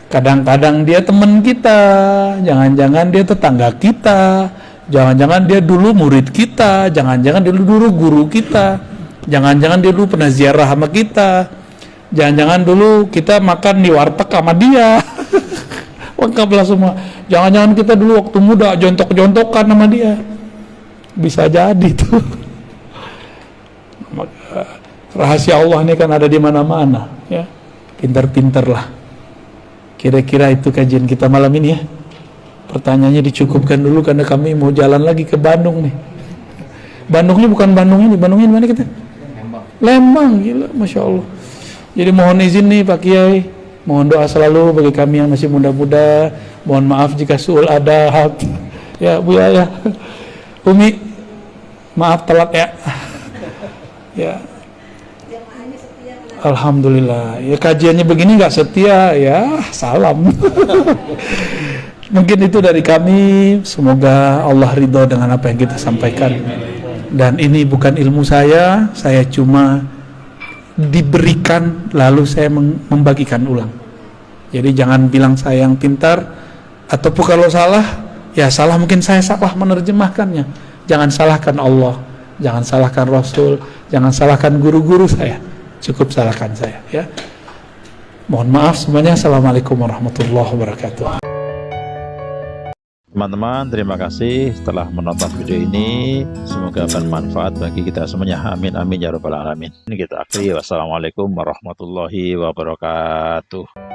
kadang-kadang dia teman kita, jangan-jangan dia tetangga kita, jangan-jangan dia dulu murid kita, jangan-jangan dia dulu guru kita, jangan-jangan dia dulu pernah ziarah sama kita, jangan-jangan dulu kita makan di warteg sama dia. Lengkaplah semua. Jangan-jangan kita dulu waktu muda jontok-jontokan sama dia. Bisa jadi tuh. Rahasia Allah ini kan ada di mana-mana, ya. Pintar-pintarlah. Kira-kira itu kajian kita malam ini ya. Pertanyaannya dicukupkan dulu karena kami mau jalan lagi ke Bandung nih. Bandungnya bukan Bandung ini, Bandungnya di mana kita? Lembang, gila, Masya Allah. Jadi mohon izin nih Pak Kiai, mohon doa selalu bagi kami yang masih muda-muda. Mohon maaf jika suul adab. Ya Bu ya. Umi, maaf telat ya. Ya. Alhamdulillah. Ya kajiannya begini nggak setia ya, salam. Mungkin itu dari kami. Semoga Allah ridho dengan apa yang kita sampaikan. Dan ini bukan ilmu saya cuma diberikan lalu saya membagikan ulang. Jadi jangan bilang saya yang pintar, ataupun kalau salah, ya salah mungkin saya salah menerjemahkannya. Jangan salahkan Allah, jangan salahkan Rasul, jangan salahkan guru-guru saya. Cukup salahkan saya, ya. Mohon maaf semuanya. Assalamualaikum warahmatullahi wabarakatuh. Teman-teman, terima kasih telah menonton video ini. Semoga bermanfaat bagi kita semuanya. Amin, amin, ya rabbal alamin. Ini kita akhiri. Wassalamualaikum warahmatullahi wabarakatuh.